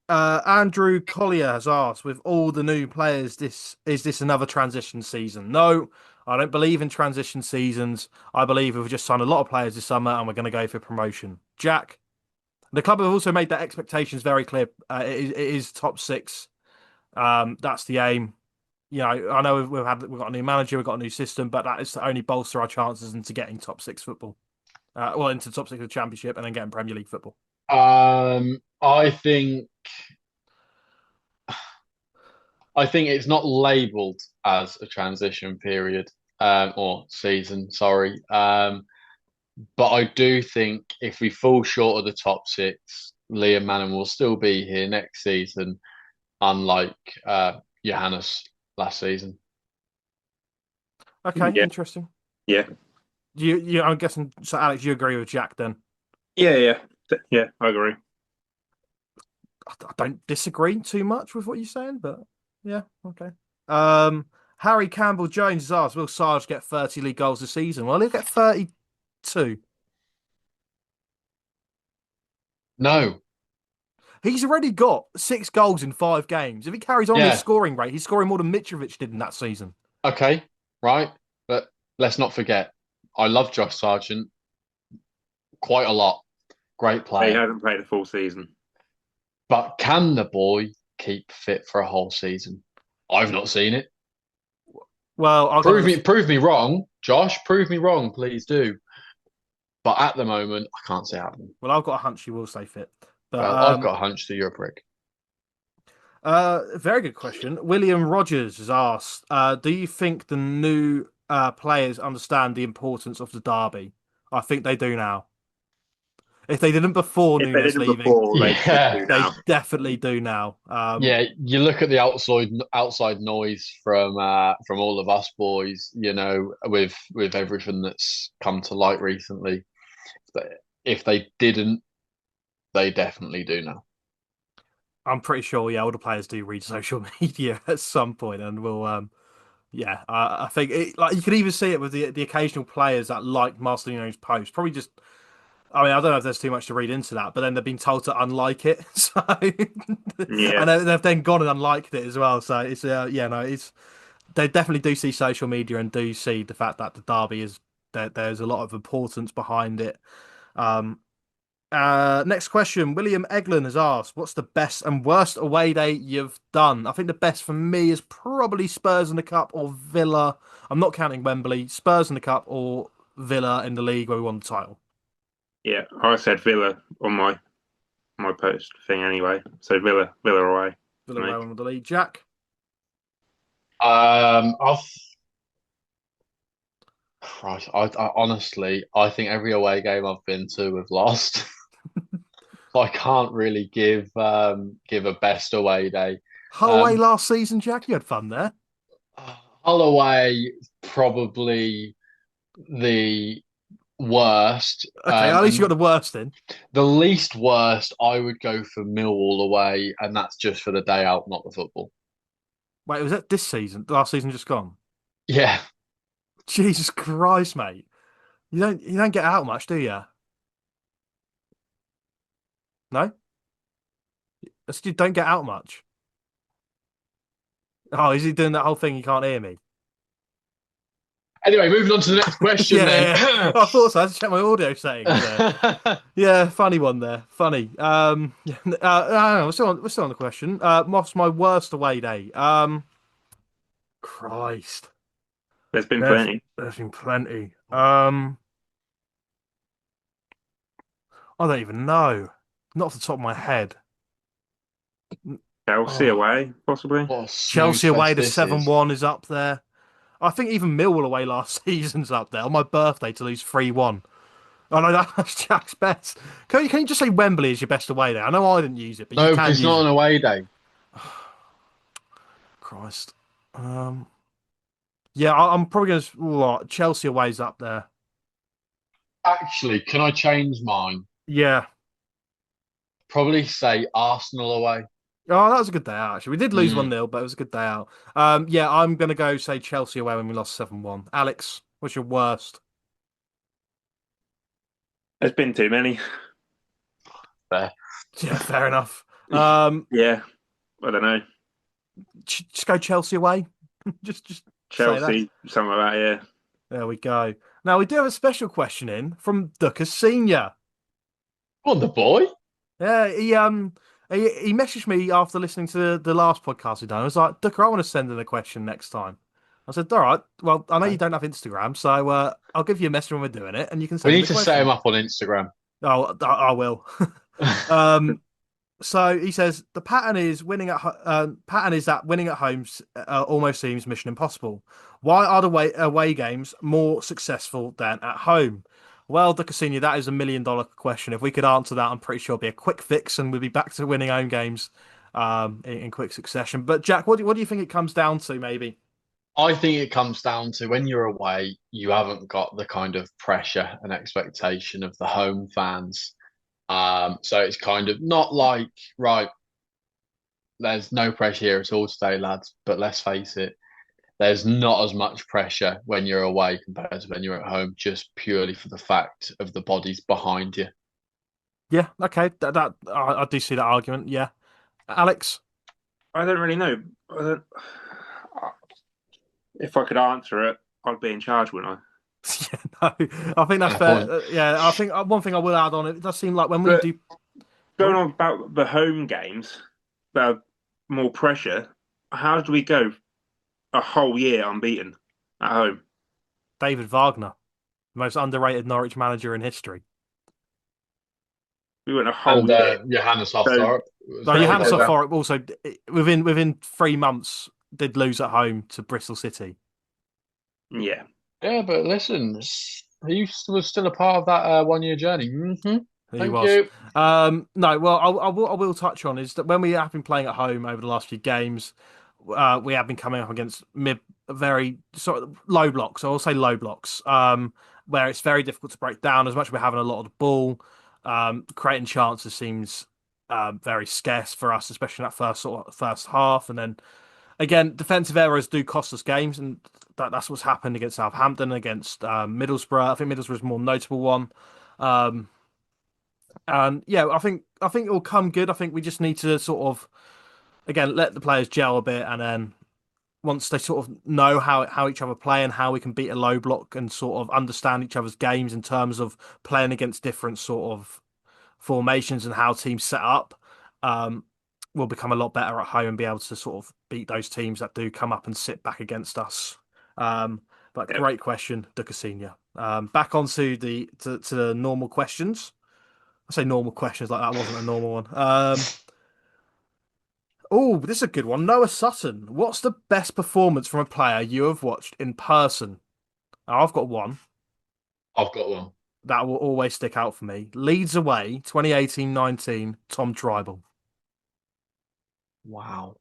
Andrew Collier has asked, with all the new players, this another transition season? No, I don't believe in transition seasons. I believe we've just signed a lot of players this summer and we're going to go for promotion. Jack, the club have also made their expectations very clear. It is top six. That's the aim. You know, I know we've got a new manager, we've got a new system, but that is to only bolster our chances into getting top six football. Well, into top six of the championship and then getting Premier League football. I think it's not labelled as a transition period or season. Sorry. But I do think if we fall short of the top six, Liam Manning will still be here next season, unlike Johannes last season. Okay, Yeah, interesting. yeah, I'm guessing. So, Alex, you agree with Jack then? yeah. Yeah, I agree. I don't disagree too much with what you're saying, but yeah, okay. Um, Harry Campbell Jones has asked, will Sarge get 30 league goals this season? Well, he'll get 32. No, He's already got 6 goals in 5 games. If he carries on his yeah, scoring rate, he's scoring more than Mitrovic did in that season. okay, right. But let's not forget, I love Josh Sargent quite a lot. Great He player. hasn't played a full season. But can the boy keep fit for a whole season? I've not seen it. Well, I've got to, Prove me wrong, Josh. Prove me wrong, please do. But at the moment, I can't say happening. well, I've got a hunch he will stay fit. But Well, I've got a hunch that you're a prick. very good question. William Rogers has asked, do you think the new players understand the importance of the derby? I think they do now. If they didn't before If they Nunes didn't leaving, before, they should Yeah, do they now. definitely do now. yeah. You look at the outside noise from all of us boys. You know, with everything that's come to light recently. But if they didn't, they definitely do now. I'm pretty sure, yeah, all the players do read social media at some point, and will, yeah, I think like you could even see it with the occasional players that like Marcelino's post. Probably just, I mean, I don't know if there's too much to read into that, but then they've been told to unlike it, so Yeah, and they've then gone and unliked it as well. So it's, yeah, no, it's they definitely do see social media and do see the fact that the derby is there's a lot of importance behind it. Um, Next question. William Eglin has asked, what's the best and worst away day you've done? I think the best for me is probably Spurs in the Cup or Villa. I'm not counting Wembley. Spurs in the Cup or Villa in the league where we won the title. yeah. I said Villa on my post thing anyway. So Villa away for Villa me. where we won the league. Jack? I've Christ, I honestly, I think every away game I've been to, we've lost. So I can't really give a best away day. Holloway Um, last season, Jack? You had fun there. Holloway probably the worst. Okay, at least you got And the worst in. the least worst, I would go for Millwall away, and that's just for the day out, not the football. Wait, was that this season? Last season just gone? Yeah, Jesus Christ, mate. You don't get out much, do you? No? You don't get out much. Oh, is he doing that whole thing? You can't hear me. anyway, moving on to the next question then. Yeah. I thought so. I had to check my audio settings there. Yeah, funny one there. Funny. Yeah, hang on, we're still on the question. What's my worst away day? Christ. There's been There's plenty. there's been plenty. I don't even know. Not off the top of my head. Chelsea Oh, away, possibly. What a snooze Chelsea away fest to this is. 7-1 is up there. I think even Millwall away last season's up there. On my birthday to lose 3-1. Oh no, that's Jack's best. Can you just say Wembley is your best away day? I know I didn't use it, but you No, can it's use not an it. away day. Christ. Yeah, I'm probably going to. Chelsea away's up there. Actually, can I change mine? Yeah. Probably say Arsenal away. Oh, that was a good day out, actually. We did lose Mm. 1-0, but it was a good day out. Yeah, I'm going to go say Chelsea away when we lost 7-1. Alex, what's your worst? There's been too many. Fair. Yeah, fair enough. Um, Yeah, I don't know. just go Chelsea away. just say that. Chelsea, something like that. Yeah. There we go. Now, we do have a special question in from Doeke Senior. On the boy. Yeah, he messaged me after listening to the last podcast we done. I was like, Ducker, I want to send in a question next time. I said, all right. Well, I know you don't have Instagram, so I'll give you a message when we're doing it, and you can We send in need the to set him question. up on Instagram. Oh, I will. Um, so he says the pattern is that winning at home almost seems mission impossible. Why are the away games more successful than at home? Well, Duke Senior, that is $1 million question. If we could answer that, I'm pretty sure it'd be a quick fix and we'd be back to winning home games in quick succession. But Jack, what do you think it comes down to, maybe? I think it comes down to when you're away, you haven't got the kind of pressure and expectation of the home fans. So it's kind of not like, right, there's no pressure here at all today, lads. But let's face it, there's not as much pressure when you're away compared to when you're at home, just purely for the fact of the bodies behind you. Yeah, okay, I do see that argument. Yeah, Alex. I don't really know. I don't, if I could answer it, I'd be in charge, wouldn't I? Yeah, no, I think that's Fair fair. point. Yeah, I think one thing I will add on it does seem like when we But do. going Oh, on about the home games, about more pressure, how do we go a whole year unbeaten at home? David Wagner, the most underrated Norwich manager in history. We went a whole And year. Johannes So, Hofstorp was No, so very Johannes good. well, Forrest also within 3 months did lose at home to Bristol City. yeah, Yeah, but listen, he was still a part of that 1 year journey. He Thank was. you. No, well, I will touch on is that when we have been playing at home over the last few games, we have been coming up against very sort of low blocks. I will say low blocks, where it's very difficult to break down. As much as we're having a lot of the ball, creating chances seems very scarce for us, especially in that first half. And then again, defensive errors do cost us games, and that's what's happened against Southampton, against Middlesbrough. I think Middlesbrough's a more notable one. Um, and yeah, I think it will come good. I think we just need to sort of again let the players gel a bit, and then once they sort of know how each other play and how we can beat a low block and sort of understand each other's games in terms of playing against different sort of formations and how teams set up, um, we'll become a lot better at home and be able to sort of beat those teams that do come up and sit back against us. But yeah. great question, Duka Senior. Back onto to the normal questions. I say normal questions like that wasn't a normal one. Oh, this is a good one. Noah Sutton. What's the best performance from a player you have watched in person? Now, I've got one I've got one. that will always stick out for me. Leeds away, 2018-19, Tom Tribal. Wow.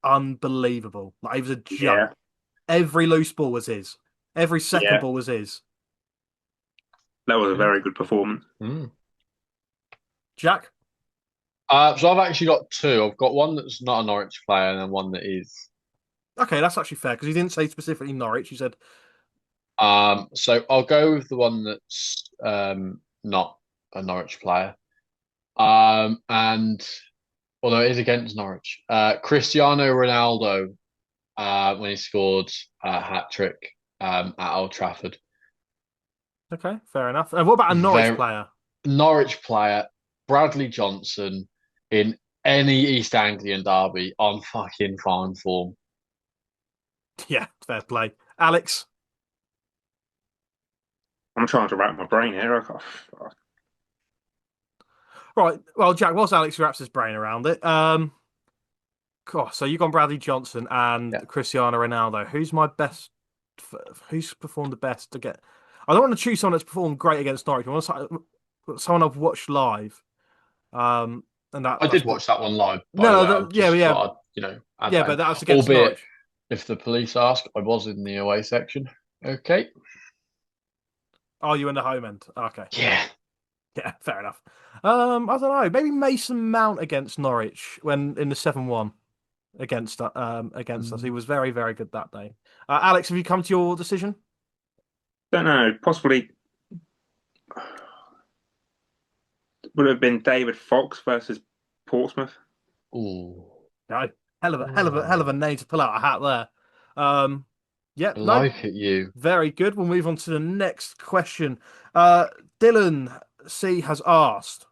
Unbelievable. Like, he was a Yeah, joke. Every loose ball was his. Every second yeah. ball was his. That was a Mm. very good performance. Mm. Jack? So I've actually got two. I've got one that's not a Norwich player and then one that is. Okay, that's actually fair because he didn't say specifically Norwich. He said, So I'll go with the one that's not a Norwich player. And although it is against Norwich, Cristiano Ronaldo when he scored a hat trick at Old Trafford. okay, fair enough. And what about a Norwich Very player? Norwich player, Bradley Johnson in any East Anglian derby on fucking fine form. Yeah, fair play. Alex? I'm trying to wrap my brain here. Right, well, Jack, whilst Alex wraps his brain around it, gosh, so you've gone Bradley Johnson and Yeah. Cristiano Ronaldo. Who's my best? Who's performed the best to get? I don't want to choose someone that's performed great against Norwich. I want someone I've watched live. Um, and I that's did watch that one live, by the no, way. I yeah, just yeah, thought I'd add yeah, that but in. that was against Albeit, Norwich. if the police ask, I was in the away section. Okay. Oh, you in the home end? Okay, Yeah. yeah, fair enough. I don't know. Maybe Mason Mount against Norwich when in the 7-1 against us. He Mm. was very, very good that day. Alex, have you come to your decision? Don't know. Possibly would have been David Fox versus Portsmouth. Ooh. No, hell of a name to pull out a hat there. Yeah, I no, like it, you. very good. We'll move on to the next question. Dylan C has asked,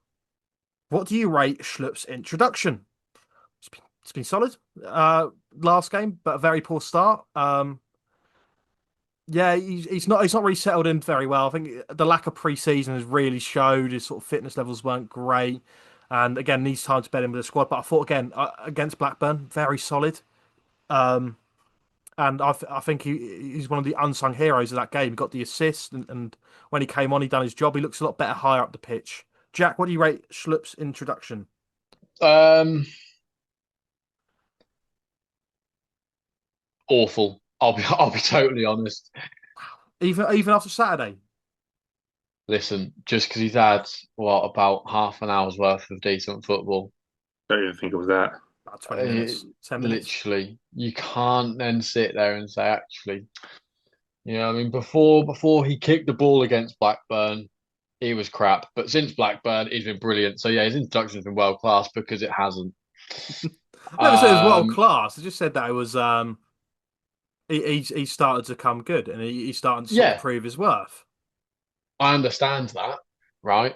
"What do you rate Schlupp's introduction?" It's been solid. Last game, but a very poor start. Yeah, he's not really settled in very well. I think the lack of pre-season has really showed. His sort of fitness levels weren't great, and again needs time to bed in with the squad. But I thought again against Blackburn, very solid. Um, And I think he's one of the unsung heroes of that game. He got the assist, and when he came on, he done his job. He looks a lot better higher up the pitch. Jack, what do you rate Schlupp's introduction? Um, Awful. I'll be totally honest. Even after Saturday? Listen, just because he's had about half an hour's worth of decent football, Don't even think it was that. About 20 minutes, 10 minutes. literally, you can't then sit there and say, actually, I mean, before he kicked the ball against Blackburn, he was crap. But since Blackburn, he's been brilliant. So yeah, his introduction's been world class because it hasn't. I never said it was world Um, class. I just said that it was he started to come good, and he's starting to sort of yeah, prove his worth. I understand that, right?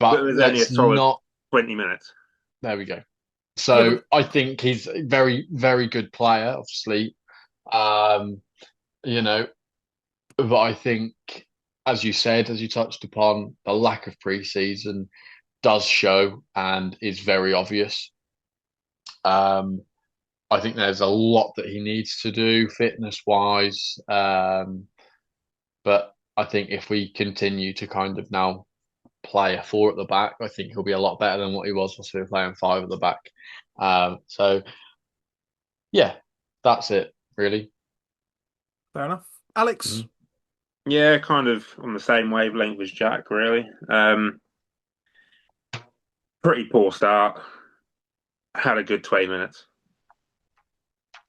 But it But was only a let's solid not. 20 minutes. There we go. Yeah, So but I think he's a very, very good player, obviously. Um, you know, but I think, as you said, as you touched upon, the lack of preseason does show and is very obvious. Um, I think there's a lot that he needs to do fitness wise. But I think if we continue to kind of now play a four at the back, I think he'll be a lot better than what he was we were playing five at the back. So yeah, that's it really. fair enough. Alex, Mhm. Yeah, kind of on the same wavelength as Jack, really. Pretty poor start. Had a good 20 minutes.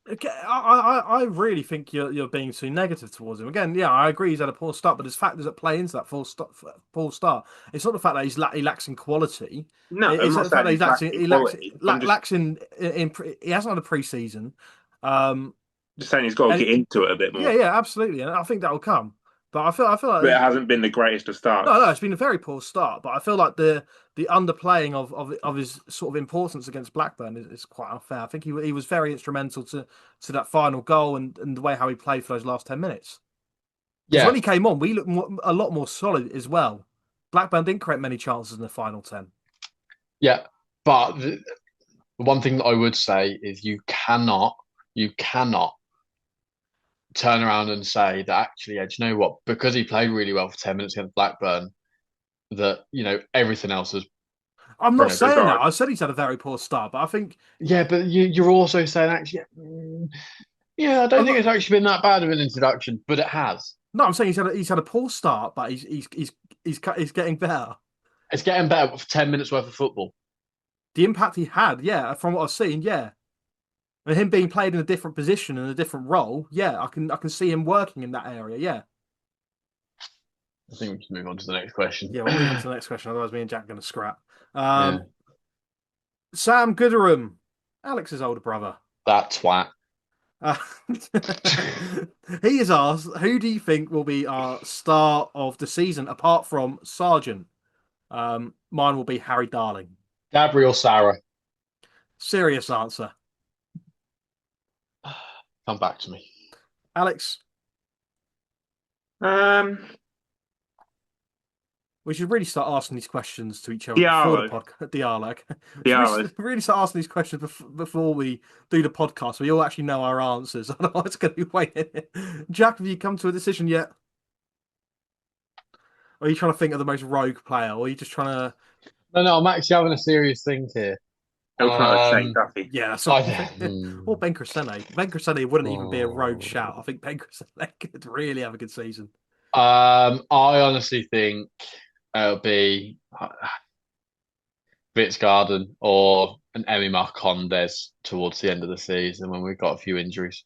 okay, I really think you're being too negative towards him. Again, yeah, I agree he's had a poor start, but there's factors that play into that poor start. It's not the fact that he lacks in quality. No, I'm It's not the fact saying that he's lacking quality. I'm just lacks he hasn't had a pre-season. Um, saying he's got to and get into it a bit yeah, more. yeah, absolutely, and I think that will come. But I feel But it like hasn't been the greatest of no, starts. no, it's been a very poor start. But I feel like the underplaying of his sort of importance against Blackburn is quite unfair. I think he was very instrumental to that final goal and the way how he played for those last 10 minutes. Because when Yeah, he came on, we looked a lot more solid as well. Blackburn didn't create many chances in the final 10. yeah. But the one thing that I would say is you cannot turn around and say that actually, yeah, do you know what? Because he played really well for 10 minutes against Blackburn, that, everything else is I'm for not no good. saying that. Disregard. I said he's had a very poor start, but I think Yeah, but you're also saying actually, yeah, I don't I'm think not. it's actually been that bad of an introduction, but it has. No, I'm saying he's had a poor start, but he's getting better. It's getting better for 10 minutes worth of football. The impact he had, yeah, from what I've seen, yeah. And him being played in a different position and a different role, yeah, I can see him working in that area, yeah. I think we should move on to the next question. Yeah, we'll move on to the next question. Otherwise, me and Jack are going to scrap. Yeah, Sam Gooderham, Alex's older brother. that twat. Uh, he has asked, who do you think will be our star of the season apart from Sargent? Mine will be Harry Darling. Gabriel Sarah, Serious answer. come back to me. Alex, Um, we should really start asking these questions to each other before the Diallo. podcast. Dialogue. We should Diallo. really start asking these questions before we do the podcast. We all actually know our answers. Otherwise, it's going to be waiting. Jack, have you come to a decision yet? Or are you trying to think of the most rogue player? Or are you just trying to. No, I'm actually having a serious think here. Ultimate Shane Um, Duffy. Yeah, that's I, right. Or Ben Crescene. Ben Crescene wouldn't even be a rogue shout. I oh. think Ben Crescene could really have a good season. I honestly think it'll be Vitz Garden or an Emmy Marcondes towards the end of the season when we've got a few injuries.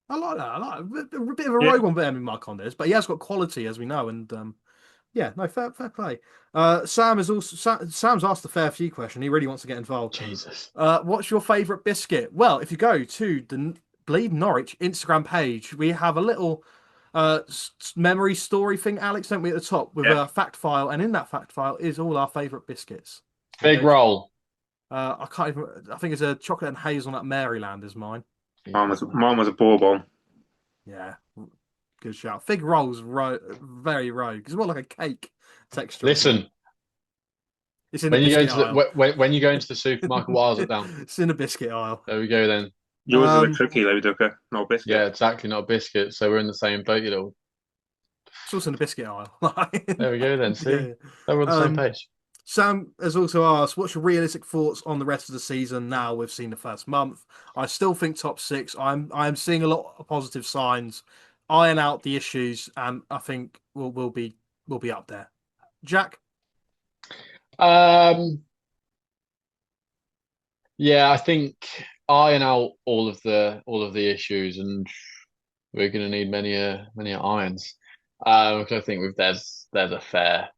I like that. I like a bit of a Yeah. rogue one for Emmy Marcondes, but he has got quality, as we know. And yeah, no, fair play. Sam's asked a fair few question. He really wants to get involved. Jesus. What's your favourite biscuit? Well, if you go to the Bleed Norwich Instagram page, we have a little memory story thing, Alex, don't we, at the top with Yeah. a fact file, and in that fact file is all our favourite biscuits. Big roll. I can't even. I think it's a chocolate and hazelnut Maryland is mine. Mine was a bourbon. Yeah, good shout. Fig rolls, very rogue. It's more like a cake texture. Listen, It's in the when you go biscuit into aisle. when you go into the supermarket, what aisle is it down? It's in the biscuit aisle. There we go then. Yours is a Um, cookie though, Ducker, not a biscuit. Yeah, exactly, not a biscuit. So we're in the same boat, you little. it's also in the biscuit aisle. There we go then. Yeah. See, they were on the same Um, page. Sam has also asked, what's your realistic thoughts on the rest of the season now we've seen the first month? I still think top six. I'm seeing a lot of positive signs. Iron out the issues, and I think we'll be up there. Jack? Um, yeah, I think iron out all of the issues, and we're going to need many irons. 'Cause I think there's a fair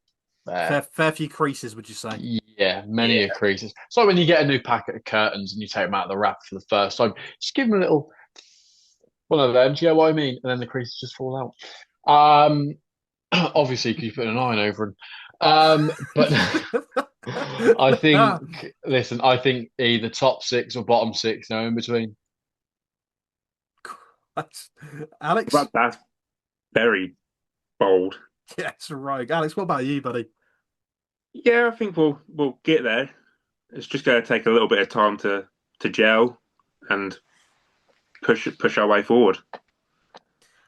Fair few creases, would you say? yeah, many Yeah. a creases. It's like when you get a new packet of curtains and you take them out of the wrap for the first time, just give them a little one of them. Do you know what I mean? And then the creases just fall out. Obviously, because you put an iron over them. But I think, listen, I think either top six or bottom six, no in between. Alex? That's very bold. Yeah, it's a rogue. Alex, what about you, buddy? Yeah, I think we'll get there. It's just going to take a little bit of time to gel and push our way forward.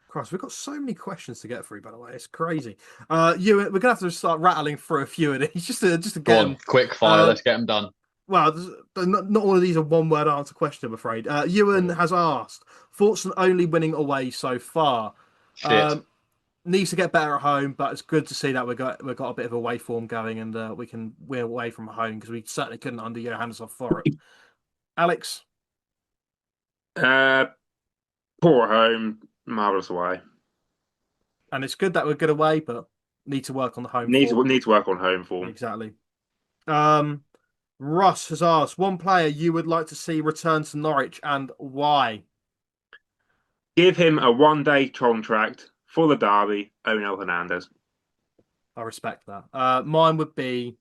Christ, we've got so many questions to get through, by the way. It's crazy. We're gonna have to start rattling through a few of these just to Go get on, them. quick fire. Let's get them done. Well, not all of these are one-word answer question, I'm afraid. Ewan has asked, thoughts on only winning away so far. Shit. Needs to get better at home, but it's good to see that we've got a bit of a way form going, and we can win away from home because we certainly couldn't under Johannes off for it. Alex, Uh, Poor at home, marvelous away. and it's good that we're good away, but need to work on the home form. Need to work on home form. Exactly. Russ has asked one player you would like to see return to Norwich and why. Give him a 1 day contract for the derby. Onel Hernandez. I respect that. Mine would be.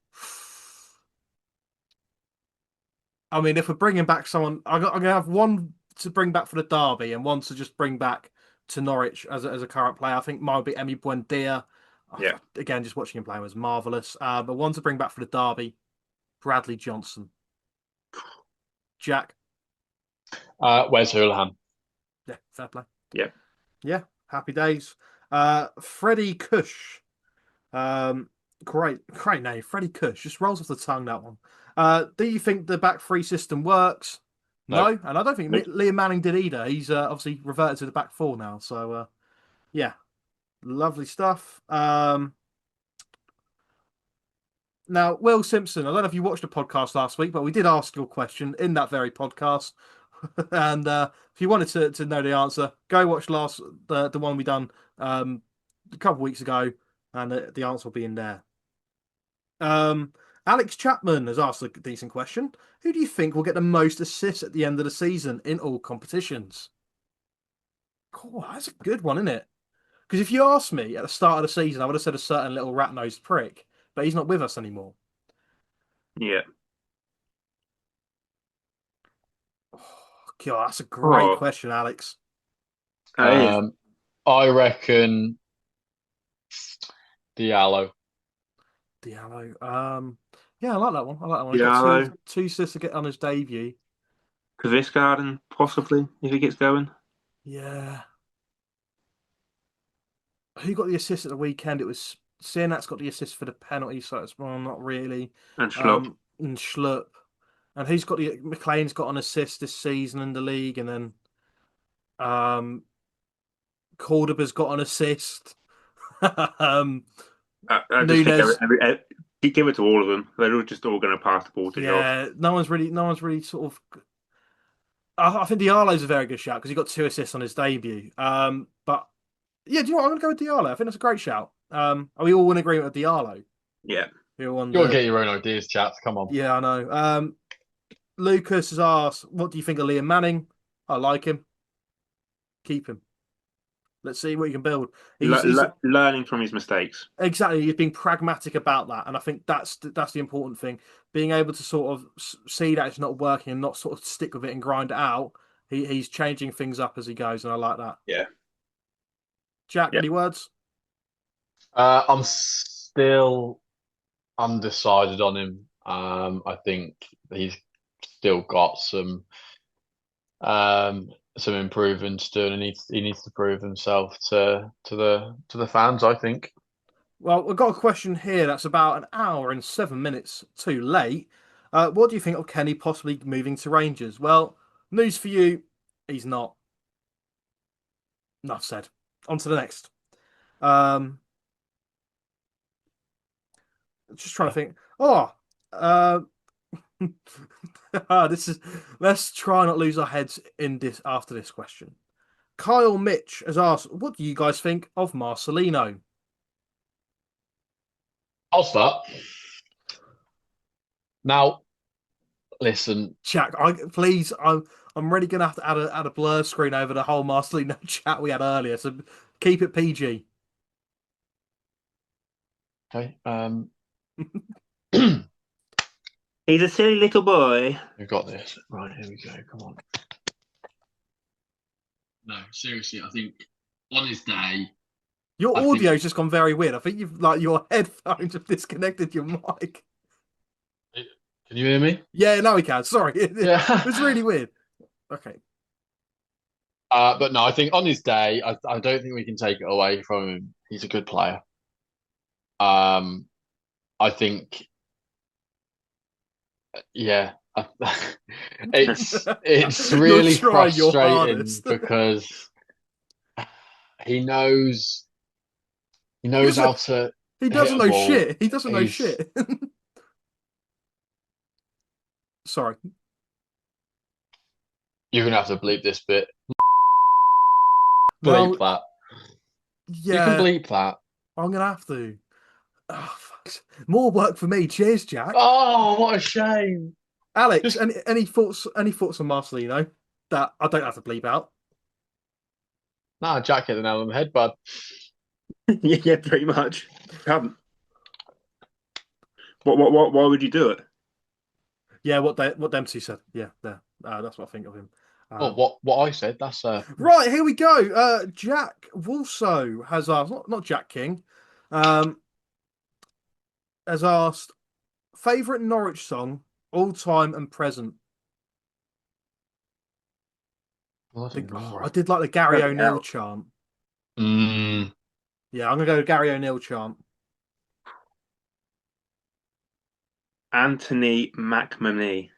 I mean, if we're bringing back someone, I'm gonna have one to bring back for the derby and one to just bring back to Norwich as a current player. I think mine would be Emi Buendia. Yeah. Again, just watching him play was marvelous. But one to bring back for the derby, Bradley Johnson. Jack. Where's Houlihan? Yeah, fair play. Yeah. Yeah, happy days. Freddie Cush. Great name, Freddie Cush. Just rolls off the tongue, that one. Do you think the back three system works? No, and I don't think Liam Manning did either. He's obviously reverted to the back four now. So yeah, lovely stuff. Now, Will Simpson, I don't know if you watched the podcast last week, but we did ask your question in that very podcast. And if you wanted to know the answer, go watch the one we done a couple of weeks ago, and the answer will be in there. Alex Chapman has asked a decent question. Who do you think will get the most assists at the end of the season in all competitions? Cool, that's a good one, isn't it? Because if you asked me at the start of the season, I would have said a certain little rat-nosed prick, but he's not with us anymore. Yeah. Oh, God, that's a great Oh, question, Alex. I reckon Diallo. Diallo. Yeah, I like that one. I like that one. He's got Diallo. two assists to get on his debut. Garden, possibly, if he gets going. Yeah. Who got the assist at the weekend? It was Sienat's got the assist for the penalty, so it's well, not really. And Schlupp. And Schlupp. And who's got McLean's got an assist this season in the league, and then Cordoba's got an assist. I just Nunes. think give it to all of them. They're just all going to pass the ball to Josh. Yeah, no one's really sort of. I think Diallo's a very good shout because he got 2 assists on his debut. But yeah, do you know what? I'm going to go with Diallo. I think that's a great shout. Are we all in agreement with Diallo? Yeah. You got to get your own ideas, chaps. Come on. Yeah, I know. Lucas has asked, what do you think of Liam Manning? I like him. Keep him. Let's see what you can build. He's learning from his mistakes. Exactly. He's being pragmatic about that. And I think that's the important thing. Being able to sort of see that it's not working and not sort of stick with it and grind it out. He's changing things up as he goes. And I like that. Yeah. Jack, any words? I'm still undecided on him. I think he's still got some some improving to do, and he needs to prove himself to the fans, I think. Well, we've got a question here that's about an hour and 7 minutes too late. What do you think of Kenny possibly moving to Rangers? Well, news for you, he's not. Enough said. On to the next. Just trying to think. Oh, this is. Let's try not lose our heads in this after this question. Kyle Mitch has asked, "What do you guys think of Marcelino?" I'll start. Now, listen, Jack, please, I'm really gonna have to add a blur screen over the whole Marcelino chat we had earlier. So keep it PG. okay. He's a silly little boy. We've got this. Right, here we go. Come on. No, seriously, I think on his day. Your audio's just gone very weird. I think you've your headphones have disconnected your mic. Can you hear me? Yeah, no, we can. Sorry, Yeah. it was really weird. Okay. But no, I think on his day, I don't think we can take it away from him. He's a good player. I think, yeah, it's really frustrating because he knows how to. He doesn't know shit. He doesn't know shit. Sorry. You're gonna have to bleep this bit. Bleep that. Yeah, you can bleep that. I'm gonna have to. Oh, fuck. More work for me. Cheers, Jack. Oh, what a shame. Alex, any thoughts? Any thoughts on Marcelino that I don't have to bleep out? Nah, Jack hit the nail on the head, bud. Yeah, pretty much. Why would you do it? Yeah, what Dempsey said. Yeah, there. That's what I think of him. What I said. That's right. Here we go. Jack Wolso has asked, not Jack King, has asked favorite Norwich song, all time and present. I did like the Gary O'Neill chant. Yeah, I'm gonna go Gary O'Neill chant. Anthony McManee.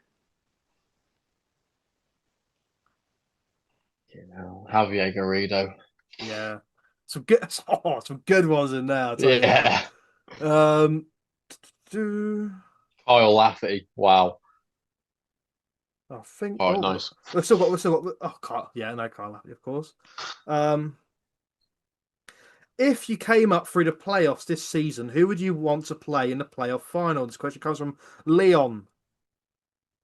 Javier Garrido. Yeah, some good ones in there. Yeah. Kyle Lafferty. Wow. I think. Oh, nice. We've still got. Oh, Kyle. Yeah, no, Kyle Lafferty, of course. If you came up through the playoffs this season, who would you want to play in the playoff final? This question comes from Leon.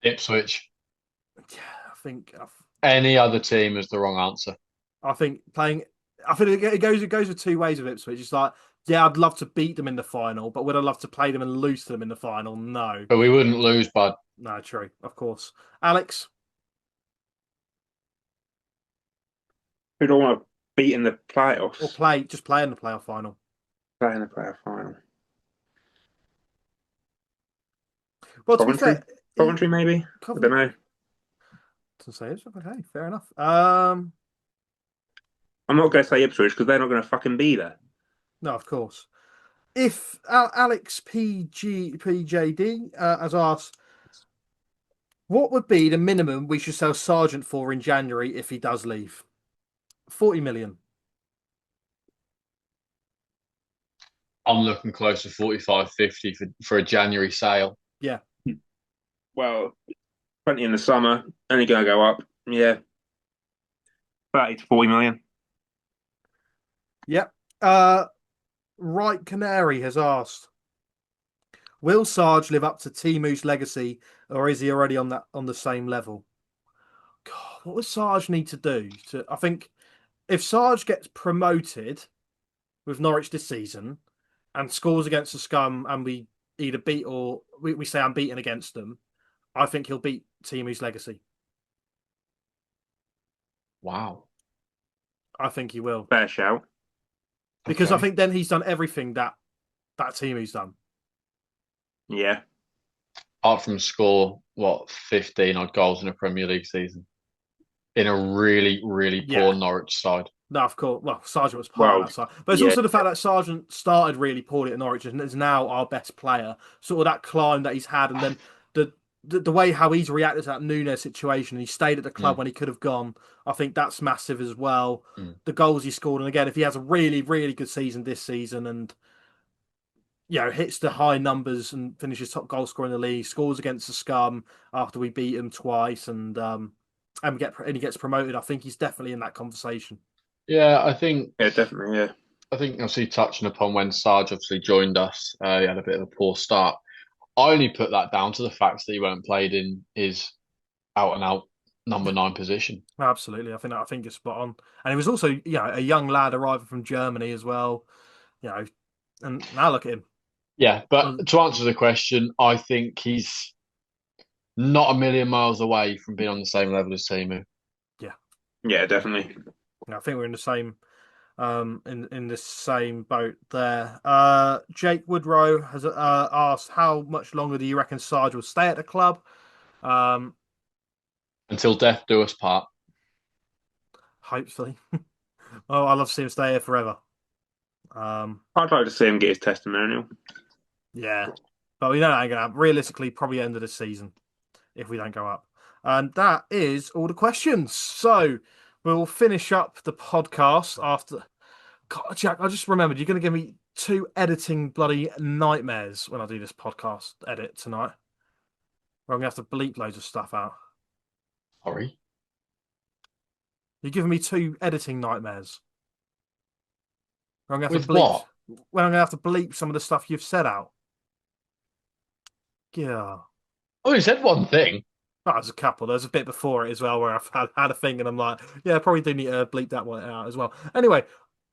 Ipswich. Yeah, I think any other team is the wrong answer. I think it goes with two ways with Ipswich. It's like, yeah, I'd love to beat them in the final, but would I love to play them and lose to them in the final? No. But we wouldn't lose, bud. No, true, of course. Alex? Who don't want to beat in the playoffs? Or just play in the playoff final. Play in the playoff final. Well, to be fair, Coventry maybe? I don't know. To say it's okay, fair enough. I'm not going to say Ipswich because they're not going to fucking be there. No, of course. If Alex PJD has asked, what would be the minimum we should sell Sargent for in January if he does leave? 40 million. I'm looking close to 45, 50 for a January sale. Yeah. Well, 20 in the summer, only going to go up. Yeah. 30 to 40 million. Yep. Right Canary has asked, will Sarge live up to Timu's legacy, or is he already on the same level? God, what would Sarge need to do? I think if Sarge gets promoted with Norwich this season and scores against the Scum and we either beat or we stay unbeaten against them, I think he'll beat Timu's legacy. Wow. I think he will. Fair shout. Because I think then he's done everything that Timu's done. Yeah. Apart from score, 15 odd goals in a Premier League season? in a really, really poor Norwich side. No, of course. Well, Sargent was part Well, of that side, but it's yeah, also the fact that Sargent started really poorly at Norwich and is now our best player. Sort of that climb that he's had, and then the the way how he's reacted to that Nunes situation. He stayed at the club Mm, when he could have gone. I think that's massive as well. mm. The goals he scored, and again, if he has a really, really good season this season, and hits the high numbers and finishes top goal scorer in the league, scores against the scum after we beat him twice, and he gets promoted. I think he's definitely in that conversation. Yeah, I think yeah, definitely, yeah. obviously touching upon when Sarge obviously joined us, he had a bit of a poor start. I only put that down to the fact that he weren't played in his out and out number 9 position. Absolutely, I think you're spot on. And he was also, a young lad arriving from Germany as well. You know, and now look at him. Yeah, but Well, to answer the question, I think he's not a million miles away from being on the same level as Timu. yeah, Yeah, definitely. I think we're in the same in the same boat there. Jake Woodrow has asked, how much longer do you reckon Sarge will stay at the club? Um, Until death do us part. Hopefully. Oh, I love to see him stay here forever. Um, I'd like to see him get his testimonial. yeah, but we know that ain't gonna happen. Realistically, probably end of the season if we don't go up. And that is all the questions. So we'll finish up the podcast after. God, Jack, I just remembered you're going to give me 2 editing bloody nightmares when I do this podcast edit tonight. Where I'm going to have to bleep loads of stuff out. Sorry. You're giving me 2 editing nightmares. Where I'm going to have With to bleep. what? When I'm going to have to bleep some of the stuff you've said out. Yeah. Oh, you said one thing. Oh, there's a couple. There's a bit before it as well where I've had a thing and I'm like, yeah, I probably do need to bleep that one out as well. Anyway,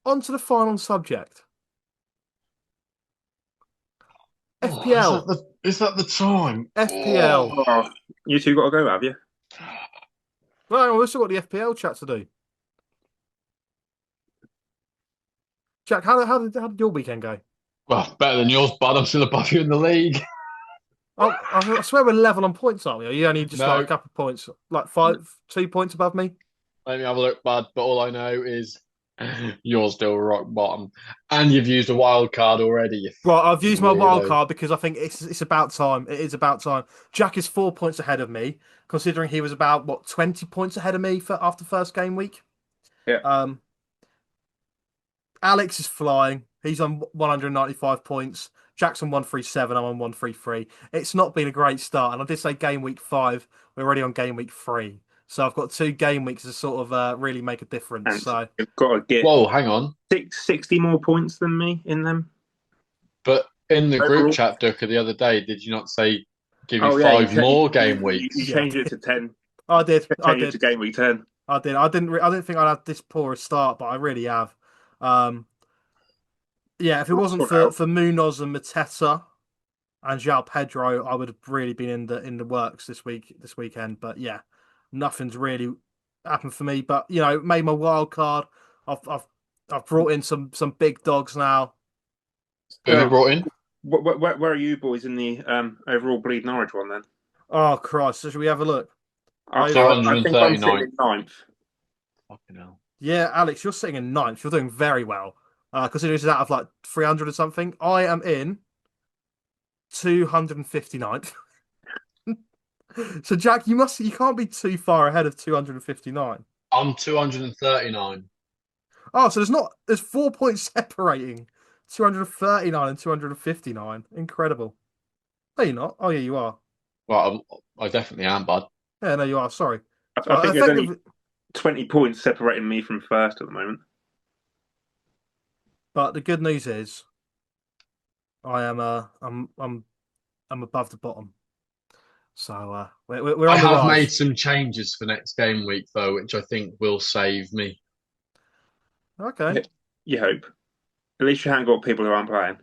on to the final subject. Oh, FPL. is that the time? FPL. Oh, you two got to go, have you? Well, we've still got the FPL chat to do. Jack, how did your weekend go? Well, better than yours, bud. I'm still above you in the league. Oh, I swear we're level on points, aren't we? Are you only just No. like a couple of points, like 2 points above me? Let me have a look, bud. But all I know is you're still rock bottom, and you've used a wild card already. You Right, I've used my wild weirdo. card because I think it's about time. It is about time. Jack is 4 points ahead of me, considering he was about 20 points ahead of me after first game week. Yeah. Alex is flying. He's on 195 points. Jack's on 137. I'm on 133. It's not been a great start. And I did say game week 5. We're already on game week 3. So I've got 2 game weeks to sort of really make a difference. And So you've got to get Whoa, hang on. 60 more points than me in them. But in the Overall. group chat, Doeke, the other day, did you not say give you Oh, yeah, 5 more game weeks? You Yeah. changed it to 10. I did. I Changed it did. to game week 10. I did. I didn't think I'd have this poor a start, but I really have. Yeah, if it wasn't for Munoz and Mateta and João Pedro, I would have really been in the works this weekend. But yeah, nothing's really happened for me. But made my wild card. I've brought in some big dogs now. Who have you brought in? Where are you boys in the overall Bleed Norwich one then? Oh Christ! So should we have a look? I think I'm 239. sitting in 9th. Fucking hell. Yeah, Alex, you're sitting in 9th. You're doing very well. Considering it's out of like 300 or something. I am in 259th. So Jack, you can't be too far ahead of 259. I'm 239. Oh, so there's 4 points separating 239 and 259. Incredible. No, you're not. Oh yeah, you are. Well, I definitely am, bud. Yeah, no, you are. Sorry. I think there's only 20 points separating me from first at the moment. But the good news is, I'm above the bottom. So we're I on the have rise. made some changes for next game week, though, which I think will save me. Okay. You hope. At least you haven't got people who aren't playing.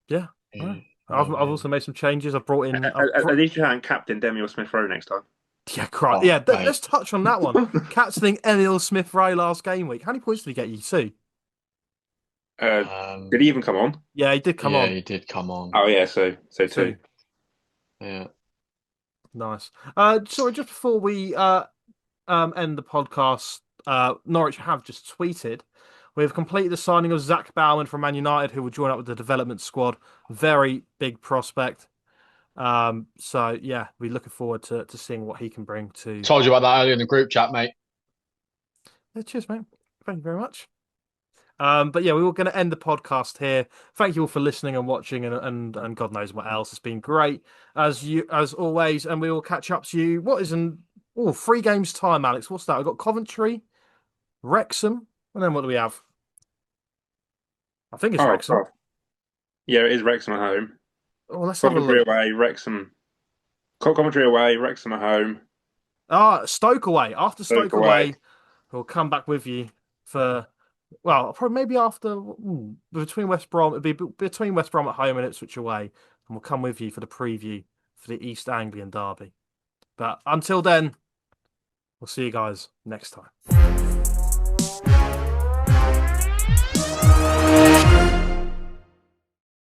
Yeah. I've also made some changes. I've brought in. At least you haven't captain Demi Smith Rowe next time. Yeah, correct. Oh, Yeah, mate. let's touch on that one. Captaining Emil Smith Rowe last game week. How many points did he get you? 2. Did he even come on? Yeah, he did come yeah, on. he did come on. Oh yeah, so 2. 2. Yeah. Nice. Sorry, just before we end the podcast, Norwich have just tweeted. We've completed the signing of Zach Bowman from Man United, who will join up with the development squad. Very big prospect. So yeah, we're looking forward to seeing what he can bring to. Told you about that earlier in the group chat, mate. Yeah, cheers, mate. Thank you very much. But yeah, we were going to end the podcast here. Thank you all for listening and watching, and God knows what else. It's been great as always, and we will catch up to you. What is in 3 games time, Alex? What's that? We've got Coventry, Wrexham, and then what do we have? I think it's Oh, Wrexham. God. Yeah, it is Wrexham at home. Oh, let's have a Coventry look. away, Wrexham. Coventry away, Wrexham at home. Stoke away. After Stoke Stoke away. away, we'll come back with you for. Well, probably maybe after between West Brom, it'd be between West Brom at home and Ipswich away, and we'll come with you for the preview for the East Anglian derby. But until then, we'll see you guys next time.